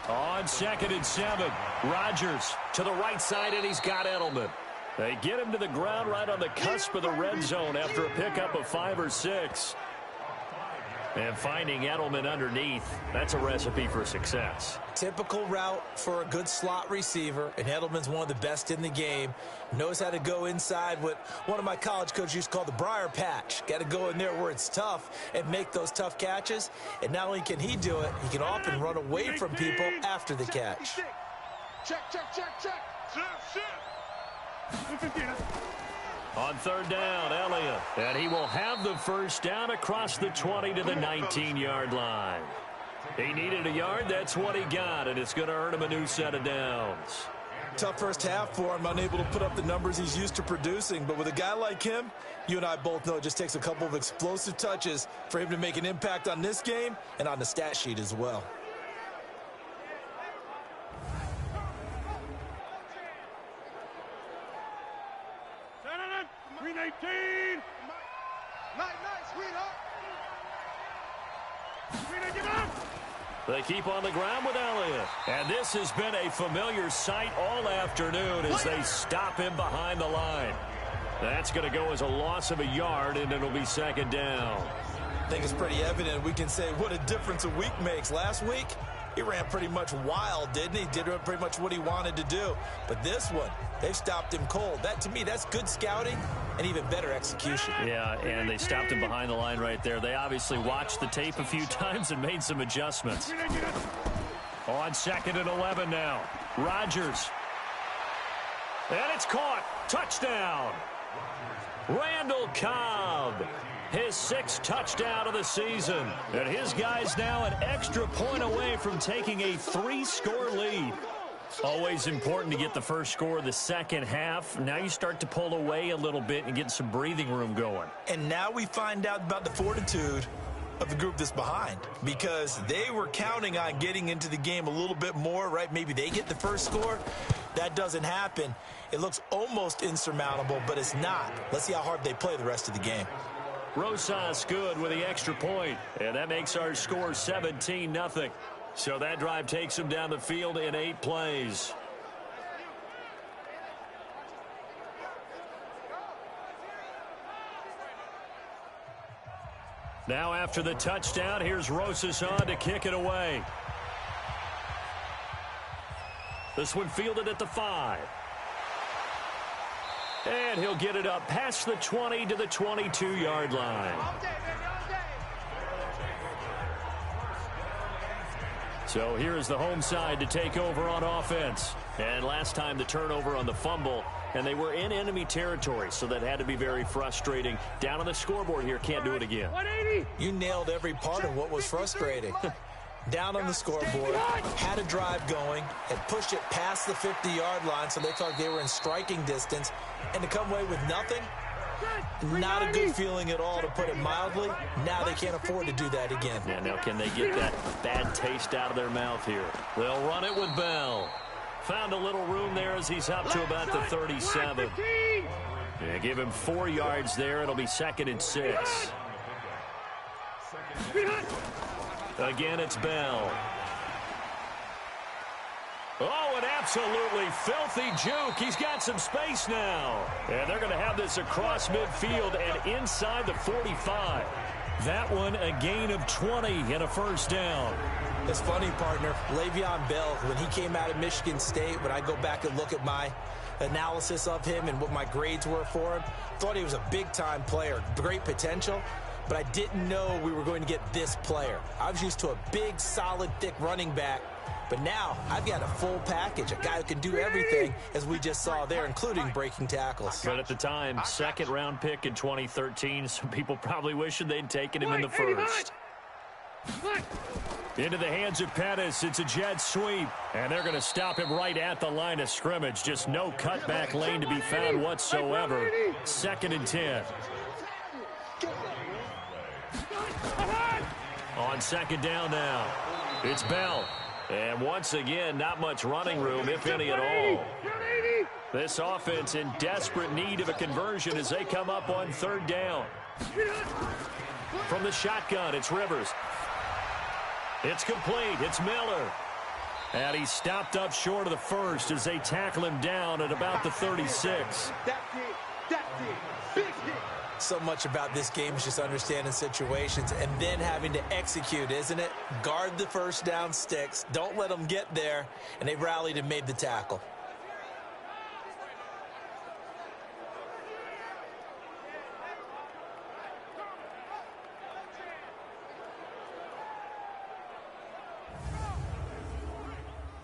On 2nd and 7, Rodgers to the right side, and he's got Edelman. They get him to the ground right on the cusp of the red zone after a pickup of 5 or 6. And finding Edelman underneath, that's a recipe for success. Typical route for a good slot receiver, and Edelman's one of the best in the game. Knows how to go inside what one of my college coaches used to call the briar patch. Got to go in there where it's tough and make those tough catches. And not only can he do it, he can often run away from people after the catch. Check. On third down, Elliott. And he will have the first down across the 20 to the 19-yard line. He needed a yard. That's what he got, and it's going to earn him a new set of downs. Tough first half for him, unable to put up the numbers he's used to producing. But with a guy like him, you and I both know it just takes a couple of explosive touches for him to make an impact on this game and on the stat sheet as well. Green 18. Nice, sweetheart. Green, get up. They keep on the ground with Elliott. And this has been a familiar sight all afternoon as they stop him behind the line. That's going to go as a loss of a yard, and it'll be second down. I think it's pretty evident. We can say what a difference a week makes. Last week, he ran pretty much wild, didn't he? Did pretty much what he wanted to do. But this one, they've stopped him cold. That, to me, that's good scouting and even better execution. Yeah, and they stopped him behind the line right there. They obviously watched the tape a few times and made some adjustments. On second and 11 now. Rodgers. And it's caught. Touchdown. Randall Cobb. His 6th touchdown of the season. And his guys now an extra point away from taking a 3-score lead. Always important to get the first score of the second half. Now you start to pull away a little bit and get some breathing room going. And now we find out about the fortitude of the group that's behind, because they were counting on getting into the game a little bit more, right? Maybe they get the first score. That doesn't happen. It looks almost insurmountable, but it's not. Let's see how hard they play the rest of the game. Rosas good with the extra point, and that makes our score 17-0. So that drive takes them down the field in 8 plays. Now after the touchdown, here's Rosas on to kick it away. This one fielded at the 5. And he'll get it up past the 20 to the 22-yard line. So here's the home side to take over on offense. And last time the turnover on the fumble, and they were in enemy territory, so that had to be very frustrating. Down on the scoreboard here, can't do it again. You nailed every part of what was frustrating. Down on the scoreboard, had a drive going, had pushed it past the 50-yard line, so they thought they were in striking distance, and to come away with nothing, not a good feeling at all, to put it mildly. Now they can't afford to do that again. Yeah, now can they get that bad taste out of their mouth here? They'll run it with Bell. Found a little room there as he's up to about the 37. Yeah, give him 4 yards there. It'll be 2nd and 6. Again, it's Bell. Oh, an absolutely filthy juke. He's got some space now. And they're going to have this across midfield and inside the 45. That one a gain of 20 and a first down. It's funny, partner. Le'Veon Bell, when he came out of Michigan State, when I go back and look at my analysis of him and what my grades were for him, thought he was a big-time player, great potential, but I didn't know we were going to get this player. I was used to a big, solid, thick running back, but now I've got a full package, a guy who can do everything, as we just saw there, including breaking tackles. But at the time, 2nd-round pick in 2013, some people probably wishing they'd taken him in the first. Into the hands of Pettis. It's a jet sweep, and they're going to stop him right at the line of scrimmage. Just no cutback lane to be found whatsoever. 2nd and 10. On 2nd down now, it's Bell. And once again, not much running room, if any at all. This offense in desperate need of a conversion as they come up on 3rd down. From the shotgun, it's Rivers. It's complete. It's Miller. And he's stopped up short of the first as they tackle him down at about the 36. That's it. Big hit. So much about this game is just understanding situations and then having to execute, isn't it? Guard the first down sticks. Don't let them get there. And they rallied and made the tackle.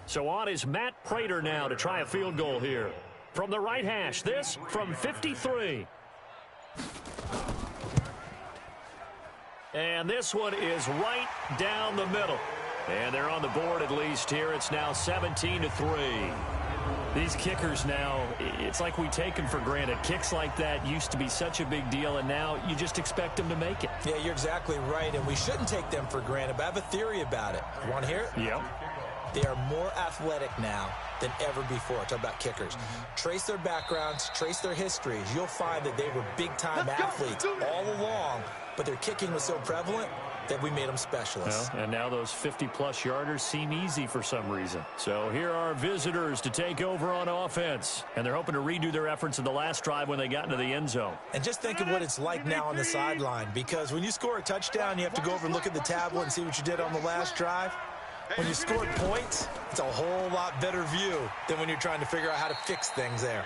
So on is Matt Prater now to try a field goal here. From the right hash, this from 53. And this one is right down the middle. And they're on the board at least here. It's now 17-3. These kickers now, it's like we take them for granted. Kicks like that used to be such a big deal, and now you just expect them to make it. Yeah, you're exactly right, and we shouldn't take them for granted, but I have a theory about it. You want to hear it? Yep. They are more athletic now than ever before. Talk about kickers. Trace their backgrounds, trace their histories. You'll find that they were big-time athletes all along, but their kicking was so prevalent that we made them specialists. Well, and now those 50-plus yarders seem easy for some reason. So here are visitors to take over on offense, and they're hoping to redo their efforts in the last drive when they got into the end zone. And just think of what it's like now on the sideline, because when you score a touchdown, you have to go over and look at the tablet and see what you did on the last drive. When you scored points, it's a whole lot better view than when you're trying to figure out how to fix things there.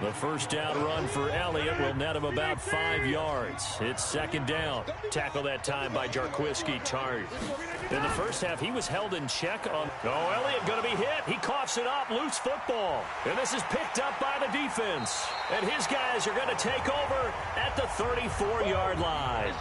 The first down run for Elliott will net him about 5 yards. It's second down. Tackle that time by Jarquiski Tart. In the first half, he was held in check on... Oh, Elliott going to be hit. He coughs it up. Loose football. And this is picked up by the defense. And his guys are going to take over at the 34-yard line.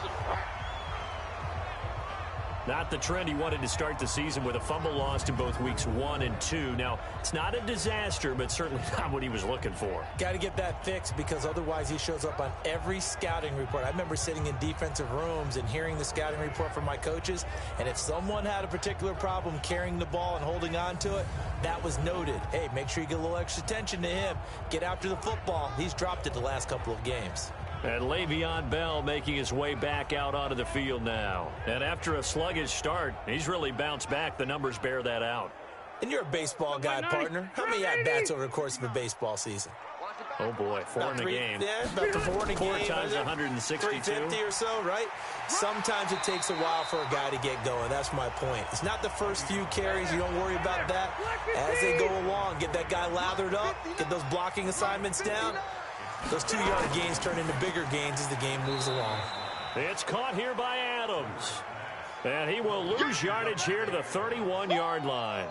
Not the trend he wanted to start the season with a fumble lost in both weeks 1 and 2. Now, it's not a disaster, but certainly not what he was looking for. Got to get that fixed, because otherwise he shows up on every scouting report. I remember sitting in defensive rooms and hearing the scouting report from my coaches, and if someone had a particular problem carrying the ball and holding on to it, that was noted. Hey, make sure you get a little extra attention to him. Get after the football. He's dropped it the last couple of games. And Le'Veon Bell making his way back out onto the field now. And after a sluggish start, he's really bounced back. The numbers bear that out. And you're a baseball guy, partner. How many at-bats over the course of a baseball season? Oh, boy, 4 in a game. Yeah, about the 4 in a game. 4 times 162. 350 or so, right? Sometimes it takes a while for a guy to get going. That's my point. It's not the first few carries. You don't worry about that. As they go along, get that guy lathered up, get those blocking assignments down. Those 2-yard gains turn into bigger gains as the game moves along. It's caught here by Adams. And he will lose yardage here to the 31-yard line.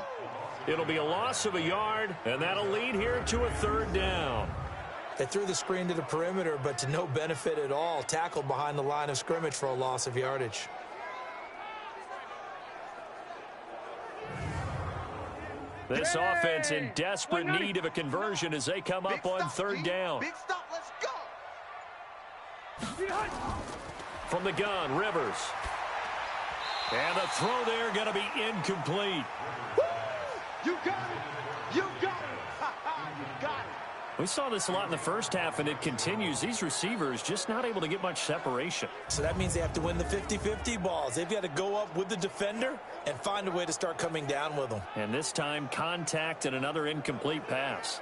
It'll be a loss of a yard, and that'll lead here to a third down. They threw the screen to the perimeter, but to no benefit at all. Tackled behind the line of scrimmage for a loss of yardage. This offense in desperate need of a conversion as they come up on third down. Big stop, let's go. From the gun, Rivers. And the throw there going to be incomplete. You got it. You got it. You got it. We saw this a lot in the first half, and it continues. These receivers just not able to get much separation. So that means they have to win the 50-50 balls. They've got to go up with the defender and find a way to start coming down with them. And this time, contact and another incomplete pass.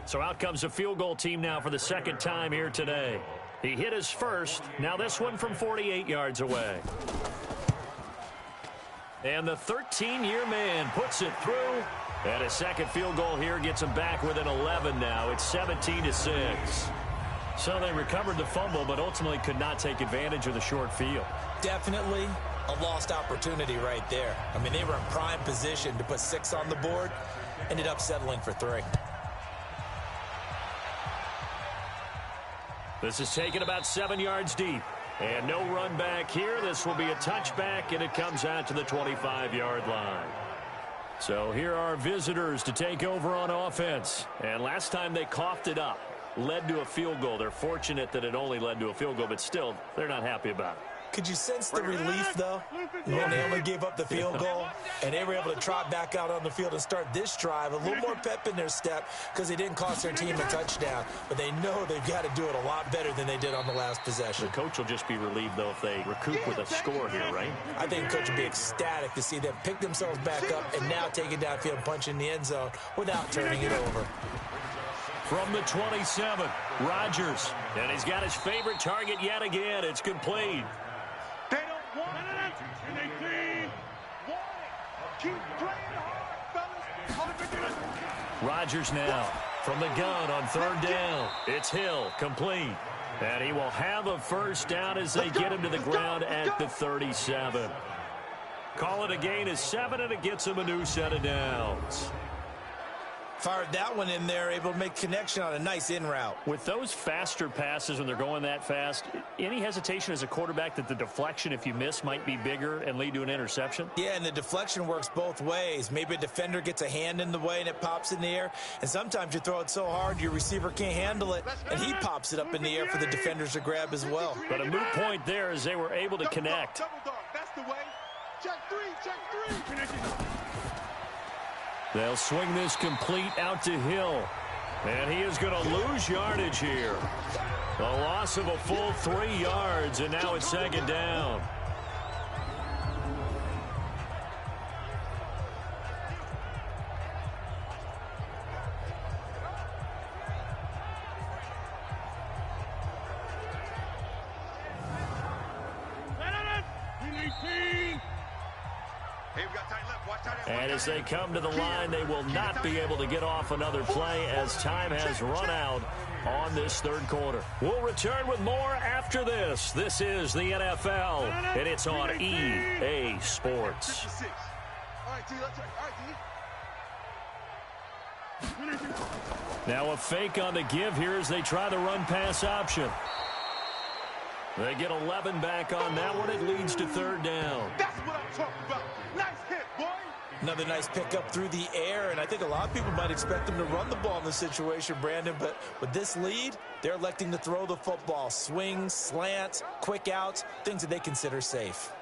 So out comes a field goal team now for the second time here today. He hit his first. Now this one from 48 yards away. And the 13-year man puts it through. And a second field goal here gets him back within 11 now. It's 17-6. So they recovered the fumble, but ultimately could not take advantage of the short field. Definitely a lost opportunity right there. I mean, they were in prime position to put 6 on the board. Ended up settling for 3. This is taken about 7 yards deep. And no run back here. This will be a touchback, and it comes out to the 25-yard line. So here are visitors to take over on offense. And last time they coughed it up, led to a field goal. They're fortunate that it only led to a field goal, but still, they're not happy about it. Could you sense the relief, though, when they only gave up the field goal and they were able to trot back out on the field and start this drive? A little more pep in their step because they didn't cost their team a touchdown, but they know they've got to do it a lot better than they did on the last possession. The coach will just be relieved, though, if they recoup with a score here, right? I think the coach would be ecstatic to see them pick themselves back up and now take it downfield and punch in the end zone without turning it over. from the 27. Rodgers, and he's got his favorite target yet again. It's complete. They don't want it. And they clean. Keep playing hard, fellas. Rodgers now from the gun on third down. It's Hill, complete. And he will have a first down as they get him to the ground at the 37. Call it a gain of 7, and it gets him a new set of downs. Fired that one in there, able to make connection on a nice in route. With those faster passes when they're going that fast, any hesitation as a quarterback that the deflection, if you miss, might be bigger and lead to an interception? Yeah, and the deflection works both ways. Maybe a defender gets a hand in the way and it pops in the air. And sometimes you throw it so hard your receiver can't handle it, and he pops it up in the air for the defenders to grab as well. But a moot point there as they were able to connect. Double dog. That's the way. Check three. They'll swing this complete out to Hill. And he is going to lose yardage here. A loss of a full 3 yards, and now it's second down. And as they come to the line, they will not be able to get off another play as time has run out on this third quarter. We'll return with more after this. This is the NFL, and it's on EA Sports. Now a fake on the give here as they try the run-pass option. They get 11 back on that one. It leads to third down. That's what I'm talking about. Nice hit, boy. Another nice pickup through the air, and I think a lot of people might expect them to run the ball in this situation, Brandon, but with this lead, they're electing to throw the football. Swings, slants, quick outs, things that they consider safe.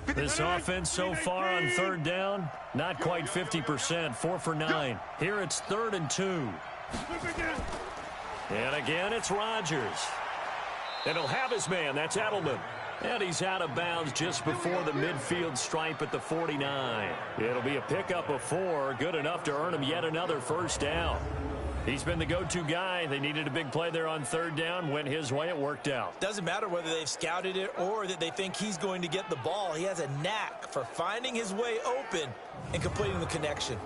This offense so far on third down, not quite 50%, 4 for 9. Here it's 3rd and 2. And again, it's Rodgers. And he'll have his man, that's Edelman. And he's out of bounds just before the midfield stripe at the 49. It'll be a pickup of 4, good enough to earn him yet another first down. He's been the go-to guy. They needed a big play there on third down. Went his way. It worked out. Doesn't matter whether they've scouted it or that they think he's going to get the ball. He has a knack for finding his way open and completing the connection.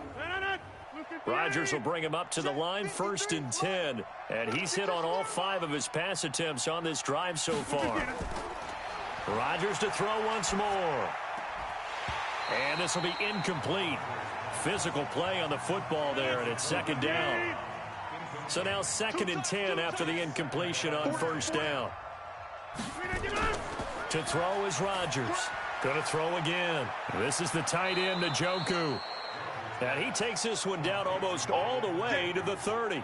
Rodgers will bring him up to the line, 1st and 10. And he's hit on all 5 of his pass attempts on this drive so far. Rodgers to throw once more. And this will be incomplete. Physical play on the football there, and it's 2nd down. So now 2nd and 10 after the incompletion on first down. To throw is Rodgers. Going to throw again. This is the tight end, Njoku. And he takes this one down almost all the way to the 30.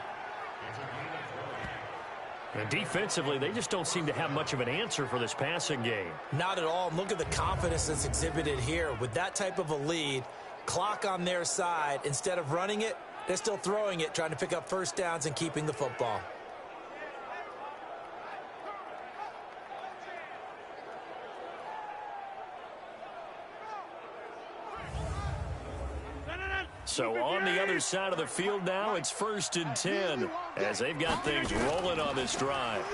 And defensively, they just don't seem to have much of an answer for this passing game. Not at all. Look at the confidence that's exhibited here. With that type of a lead, clock on their side, instead of running it, they're still throwing it, trying to pick up first downs and keeping the football. So on the other side of the field now, it's 1st and 10 as they've got things rolling on this drive.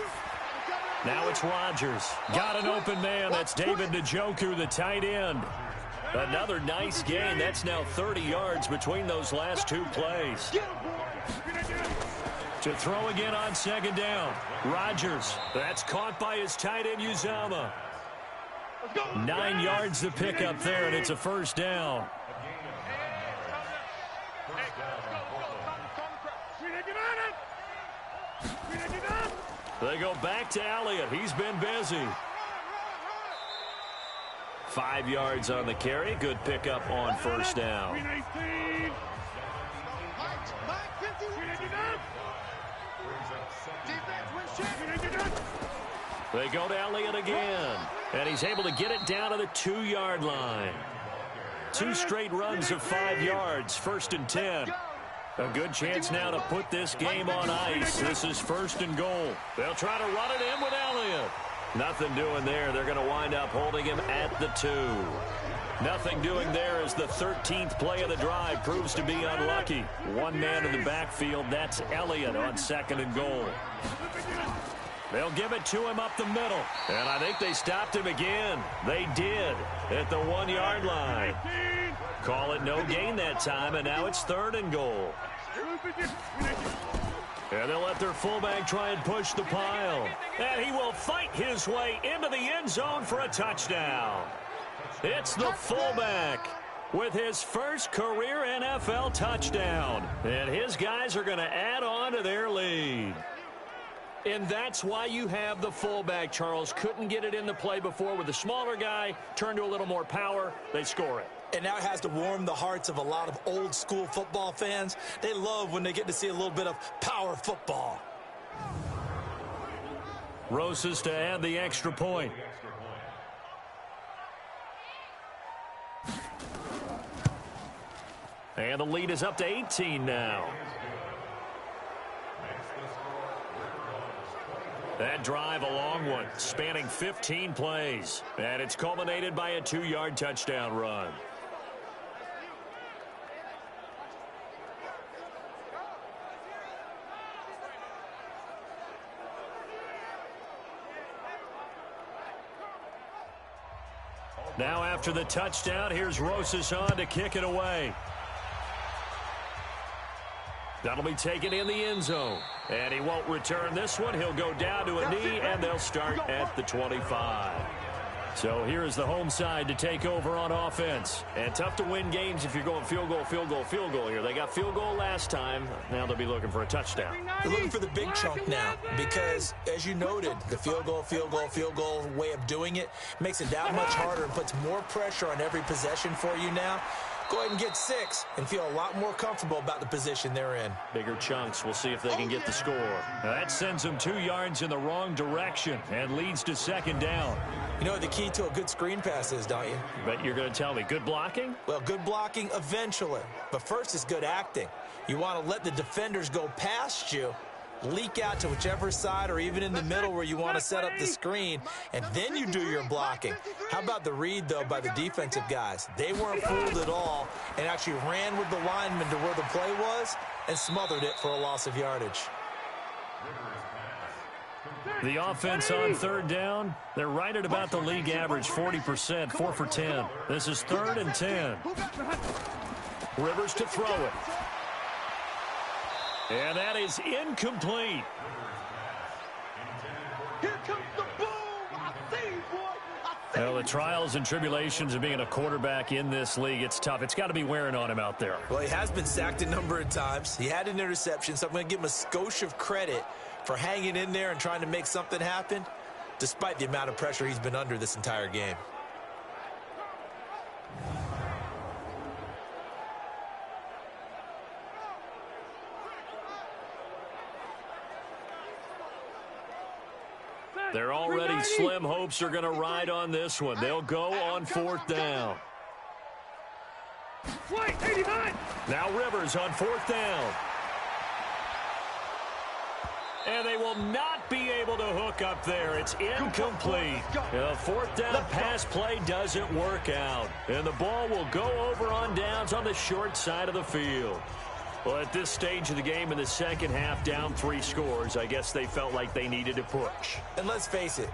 Now it's Rodgers. Got an open man. That's David Njoku, the tight end. Another nice gain. That's now 30 yards between those last 2 plays. To throw again on 2nd down. Rodgers. That's caught by his tight end, Uzama. 9 yards to pick up there, and it's a first down. They go back to Elliott. He's been busy. 5 yards on the carry. Good pickup on first down. They go to Elliott again. And he's able to get it down to the 2-yard line. 2 straight runs of 5 yards. 1st and 10. A good chance now to put this game on ice. This is 1st and goal. They'll try to run it in with Elliott. Nothing doing there. They're going to wind up holding him at the 2. Nothing doing there as the 13th play of the drive proves to be unlucky. One man in the backfield, that's Elliott on 2nd and goal. They'll give it to him up the middle. And I think they stopped him again. They did at the 1-yard line. Call it no gain that time, and now it's 3rd and goal. And they'll let their fullback try and push the pile. And he will fight his way into the end zone for a touchdown. It's the fullback with his first career NFL touchdown. And his guys are going to add on to their lead. And that's why you have the fullback, Charles. Couldn't get it in the play before with the smaller guy. Turned to a little more power. They score it. And now it has to warm the hearts of a lot of old-school football fans. They love when they get to see a little bit of power football. Rosas to add the extra point. And the lead is up to 18 now. That drive, a long one, spanning 15 plays. And it's culminated by a 2-yard touchdown run. Now after the touchdown, here's Rosas on to kick it away. That'll be taken in the end zone. And he won't return this one. He'll go down to a knee, and they'll start at the 25. So here's the home side to take over on offense. And tough to win games if you're going field goal, field goal, field goal here. They got field goal last time. Now they'll be looking for a touchdown. They're looking for the big chunk now because, as you noted, the field goal way of doing it makes it that much harder and puts more pressure on every possession for you now. Go ahead and get 6 and feel a lot more comfortable about the position they're in. Bigger chunks. We'll see if they can get the score. Now that sends them 2 yards in the wrong direction and leads to 2nd down. You know what the key to a good screen pass is, don't you? But you're going to tell me, good blocking? Well, good blocking eventually. But first is good acting. You want to let the defenders go past you, leak out to whichever side or even in the middle where you want to set up the screen, and then you do your blocking. How about the read, though, by the defensive guys? They weren't fooled at all and actually ran with the lineman to where the play was and smothered it for a loss of yardage. The offense on 3rd down, they're right at about the league average, 40%, 4 for 10. This is 3rd and 10. Rivers to throw it. And that is incomplete. Here comes the boom. I see you, boy. Well, the trials and tribulations of being a quarterback in this league, it's tough. It's got to be wearing on him out there. Well, he has been sacked a number of times. He had an interception, so I'm going to give him a skosh of credit for hanging in there and trying to make something happen, despite the amount of pressure he's been under this entire game. They're already slim hopes are going to ride on this one. They'll go on 4th down. Now Rivers on 4th down. And they will not be able to hook up there. It's incomplete. The 4th down pass play doesn't work out. And the ball will go over on downs on the short side of the field. Well, at this stage of the game in the second half, down 3 scores, I guess they felt like they needed to push. And let's face it,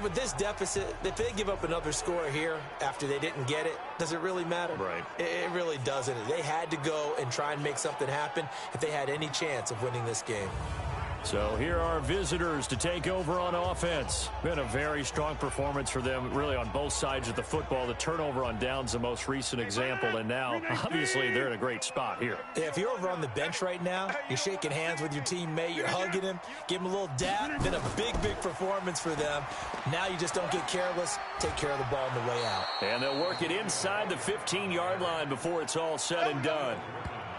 with this deficit, if they give up another score here after they didn't get it, does it really matter? Right. It really doesn't. They had to go and try and make something happen if they had any chance of winning this game. So here are visitors to take over on offense. Been a very strong performance for them, really on both sides of the football. The turnover on downs, the most recent example, and now, obviously, they're in a great spot here. Yeah, if you're over on the bench right now, you're shaking hands with your teammate, you're hugging him, give him a little dap. Been a big, big performance for them. Now you just don't get careless. Take care of the ball on the way out. And they'll work it inside the 15-yard line before it's all said and done.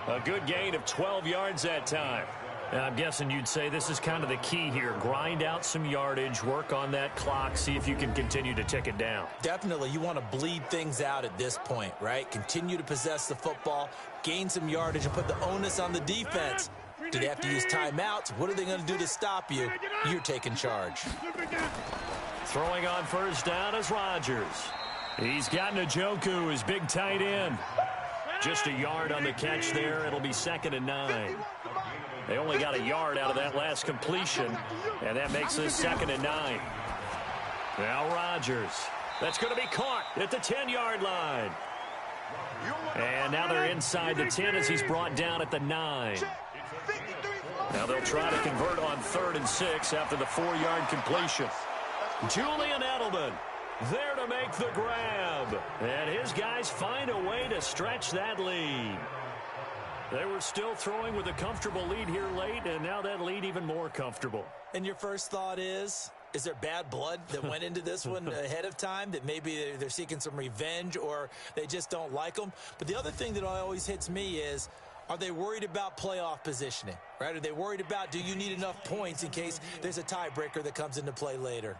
A good gain of 12 yards that time. And I'm guessing you'd say this is kind of the key here. Grind out some yardage, work on that clock, see if you can continue to tick it down. Definitely. You want to bleed things out at this point, right? Continue to possess the football, gain some yardage, and put the onus on the defense. Do they have to use timeouts? What are they going to do to stop you? You're taking charge. Throwing on 1st down is Rodgers. He's got Njoku, his big tight end. Just a yard on the catch there. It'll be 2nd and 9. They only got a yard out of that last completion, and that makes this 2nd and 9. Now Rodgers. That's going to be caught at the 10-yard line. And now they're inside the 10 as he's brought down at the 9. Now they'll try to convert on 3rd and 6 after the 4-yard completion. Julian Edelman there to make the grab. And his guys find a way to stretch that lead. They were still throwing with a comfortable lead here late, and now that lead even more comfortable. And your first thought is there bad blood that went into this one ahead of time, that maybe they're seeking some revenge or they just don't like them? But the other thing that always hits me is, are they worried about playoff positioning, right? Are they worried about, do you need enough points in case there's a tiebreaker that comes into play later?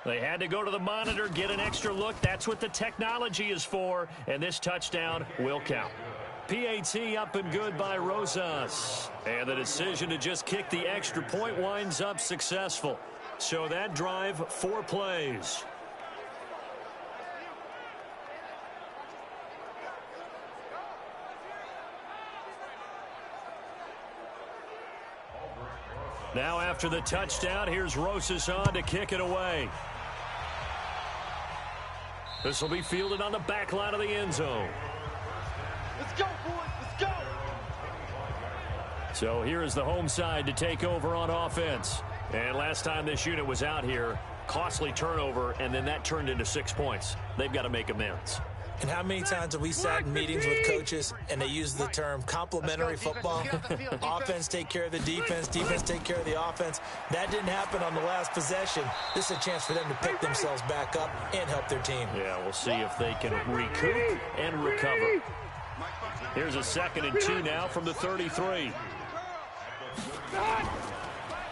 They had to go to the monitor, get an extra look. That's what the technology is for, and this touchdown will count. PAT up and good by Rosas. And the decision to just kick the extra point winds up successful. So that drive, 4 plays. Now after the touchdown, here's Rosas on to kick it away. This will be fielded on the back line of the end zone. Let's go, boys. Let's go. So here is the home side to take over on offense. And last time this unit was out here, costly turnover, and then that turned into 6 points. They've got to make amends. And how many times have we sat in meetings with coaches and they use the term complementary football? Offense take care of the defense, defense take care of the offense. That didn't happen on the last possession. This is a chance for them to pick themselves back up and help their team. Yeah, we'll see if they can recoup and recover. Here's a 2nd and 2 now from the 33.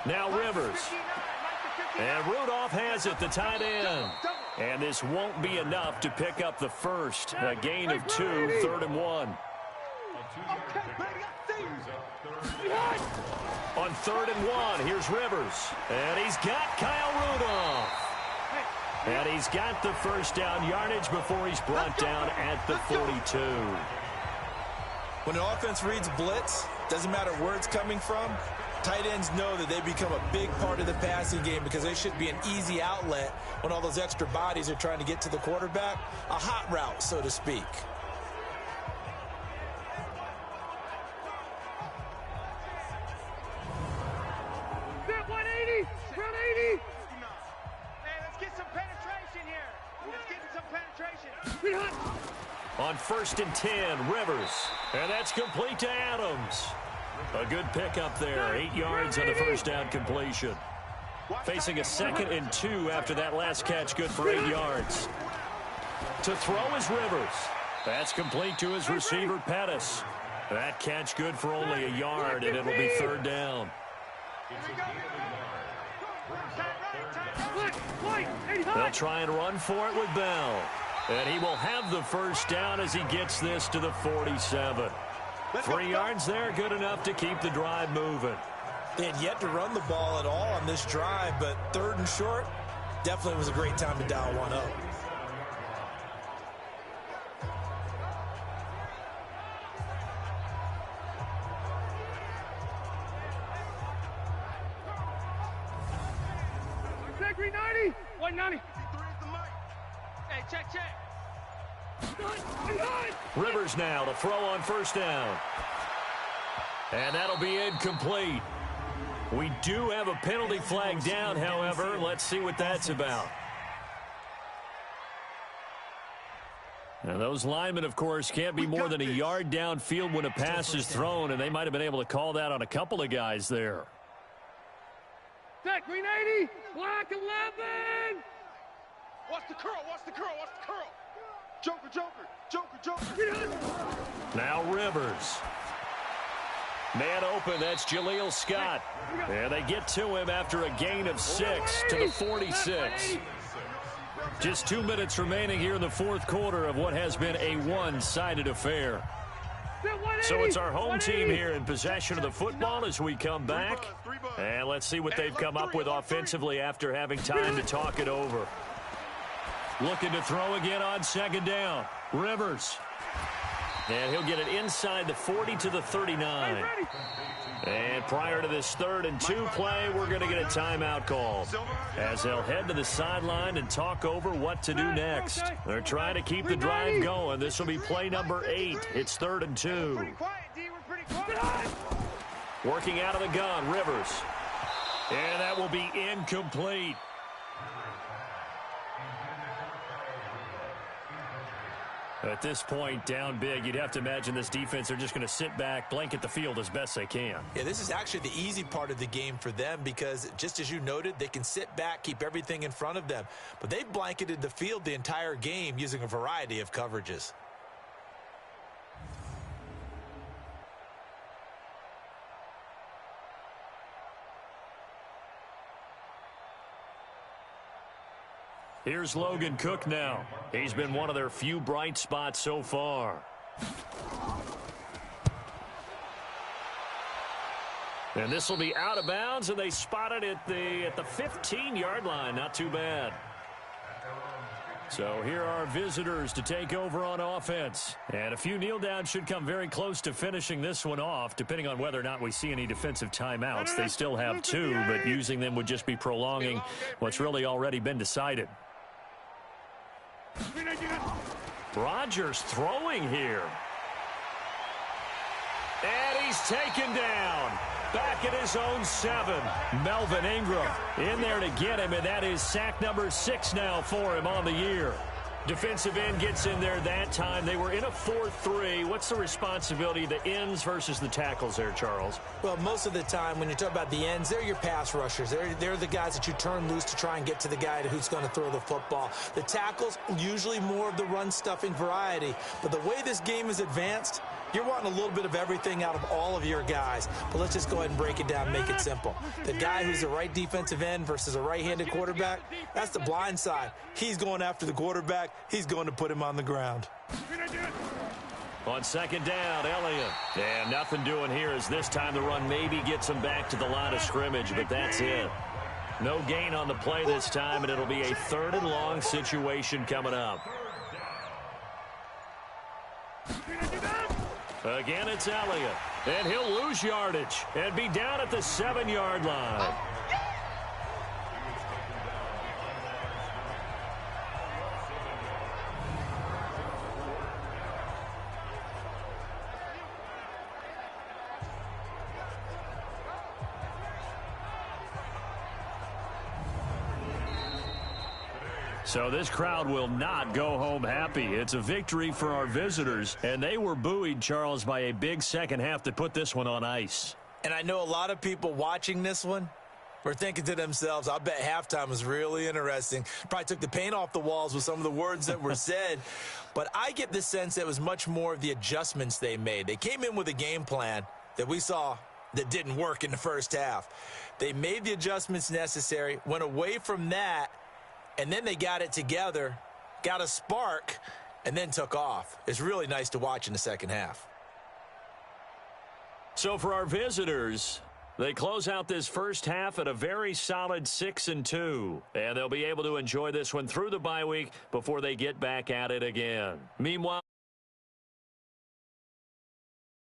Now Rivers. And Rudolph has it, the tight end. And this won't be enough to pick up the first. A gain of 2, 3rd and 1. On 3rd and 1, here's Rivers. And he's got Kyle Rudolph. And he's got the first down yardage before he's brought down at the 42. When an offense reads blitz, doesn't matter where it's coming from, tight ends know that they become a big part of the passing game because they should be an easy outlet when all those extra bodies are trying to get to the quarterback. A hot route, so to speak. Step 180. 180. Hey, let's get some penetration here. Let's get some penetration. On 1st and 10, Rivers. And that's complete to Adams. A good pickup there, 8 yards on the first down completion. Facing a 2nd and 2 after that last catch, good for 8 yards. To throw is Rivers. That's complete to his receiver, Pettis. That catch good for only a yard, and it'll be 3rd down. They'll try and run for it with Bell. And he will have the first down as he gets this to the 47. 3 yards there, good enough to keep the drive moving. They had yet to run the ball at all on this drive, but 3rd and short, definitely was a great time to dial one up. Check 390. 190. Hey, check. Rivers now to throw on 1st down. And that'll be incomplete. We do have a penalty flag down, however. Let's see what that's about. And those linemen, of course, can't be more than a yard downfield when a pass is thrown, and they might have been able to call that on a couple of guys there. Check 380. Block 11. Watch the curl. Joker. Now Rivers. Man open, that's Jaleel Scott. And they get to him after a gain of 6 to the 46. Just 2 minutes remaining here in the fourth quarter of what has been a one-sided affair. So it's our home team here in possession of the football as we come back. And let's see what they've come up with offensively after having time to talk it over. Looking to throw again on second down. Rivers. And he'll get it inside the 40 to the 39. And prior to this 3rd and 2 play, we're going to get a timeout called as they'll head to the sideline and talk over what to do next. They're trying to keep the drive going. This will be play number 8. It's 3rd and 2. Working out of the gun, Rivers. And that will be incomplete. At this point, down big, you'd have to imagine this defense are just going to sit back, blanket the field as best they can. Yeah, this is actually the easy part of the game for them because, just as you noted, they can sit back, keep everything in front of them. But they've blanketed the field the entire game using a variety of coverages. Here's Logan Cook now. He's been one of their few bright spots so far. And this will be out of bounds, and they spot it at the 15-yard line. Not too bad. So here are visitors to take over on offense. And a few kneel downs should come very close to finishing this one off, depending on whether or not we see any defensive timeouts. They still have 2, but using them would just be prolonging what's really already been decided. Rodgers throwing here. And he's taken down. Back at his own 7. Melvin Ingram in there to get him, and that is sack number 6 now for him on the year. Defensive end gets in there that time. They were in a 4-3. What's the responsibility of the ends versus the tackles there, Charles? Well, most of the time when you talk about the ends, they're your pass rushers. They're the guys that you turn loose to try and get to the guy who's going to throw the football. The tackles, usually more of the run-stuffing variety. But the way this game is advanced, you're wanting a little bit of everything out of all of your guys. But let's just go ahead and break it down, make it simple. The guy who's the right defensive end versus a right-handed quarterback, that's the blind side. He's going after the quarterback. He's going to put him on the ground. On second down, Elliott. And nothing doing here as this time the run maybe gets him back to the line of scrimmage, but that's it. No gain on the play this time, and it'll be a 3rd and long situation coming up. Again, it's Elliott. And he'll lose yardage and be down at the 7-yard line. So this crowd will not go home happy. It's a victory for our visitors, and they were buoyed, Charles, by a big second half that put this one on ice. And I know a lot of people watching this one were thinking to themselves, I bet halftime was really interesting. Probably took the paint off the walls with some of the words that were said. But I get the sense that it was much more of the adjustments they made. They came in with a game plan that we saw that didn't work in the first half. They made the adjustments necessary, went away from that, and then they got it together, got a spark, and then took off. It's really nice to watch in the second half. So for our visitors, they close out this first half at a very solid 6-2. And they'll be able to enjoy this one through the bye week before they get back at it again. Meanwhile,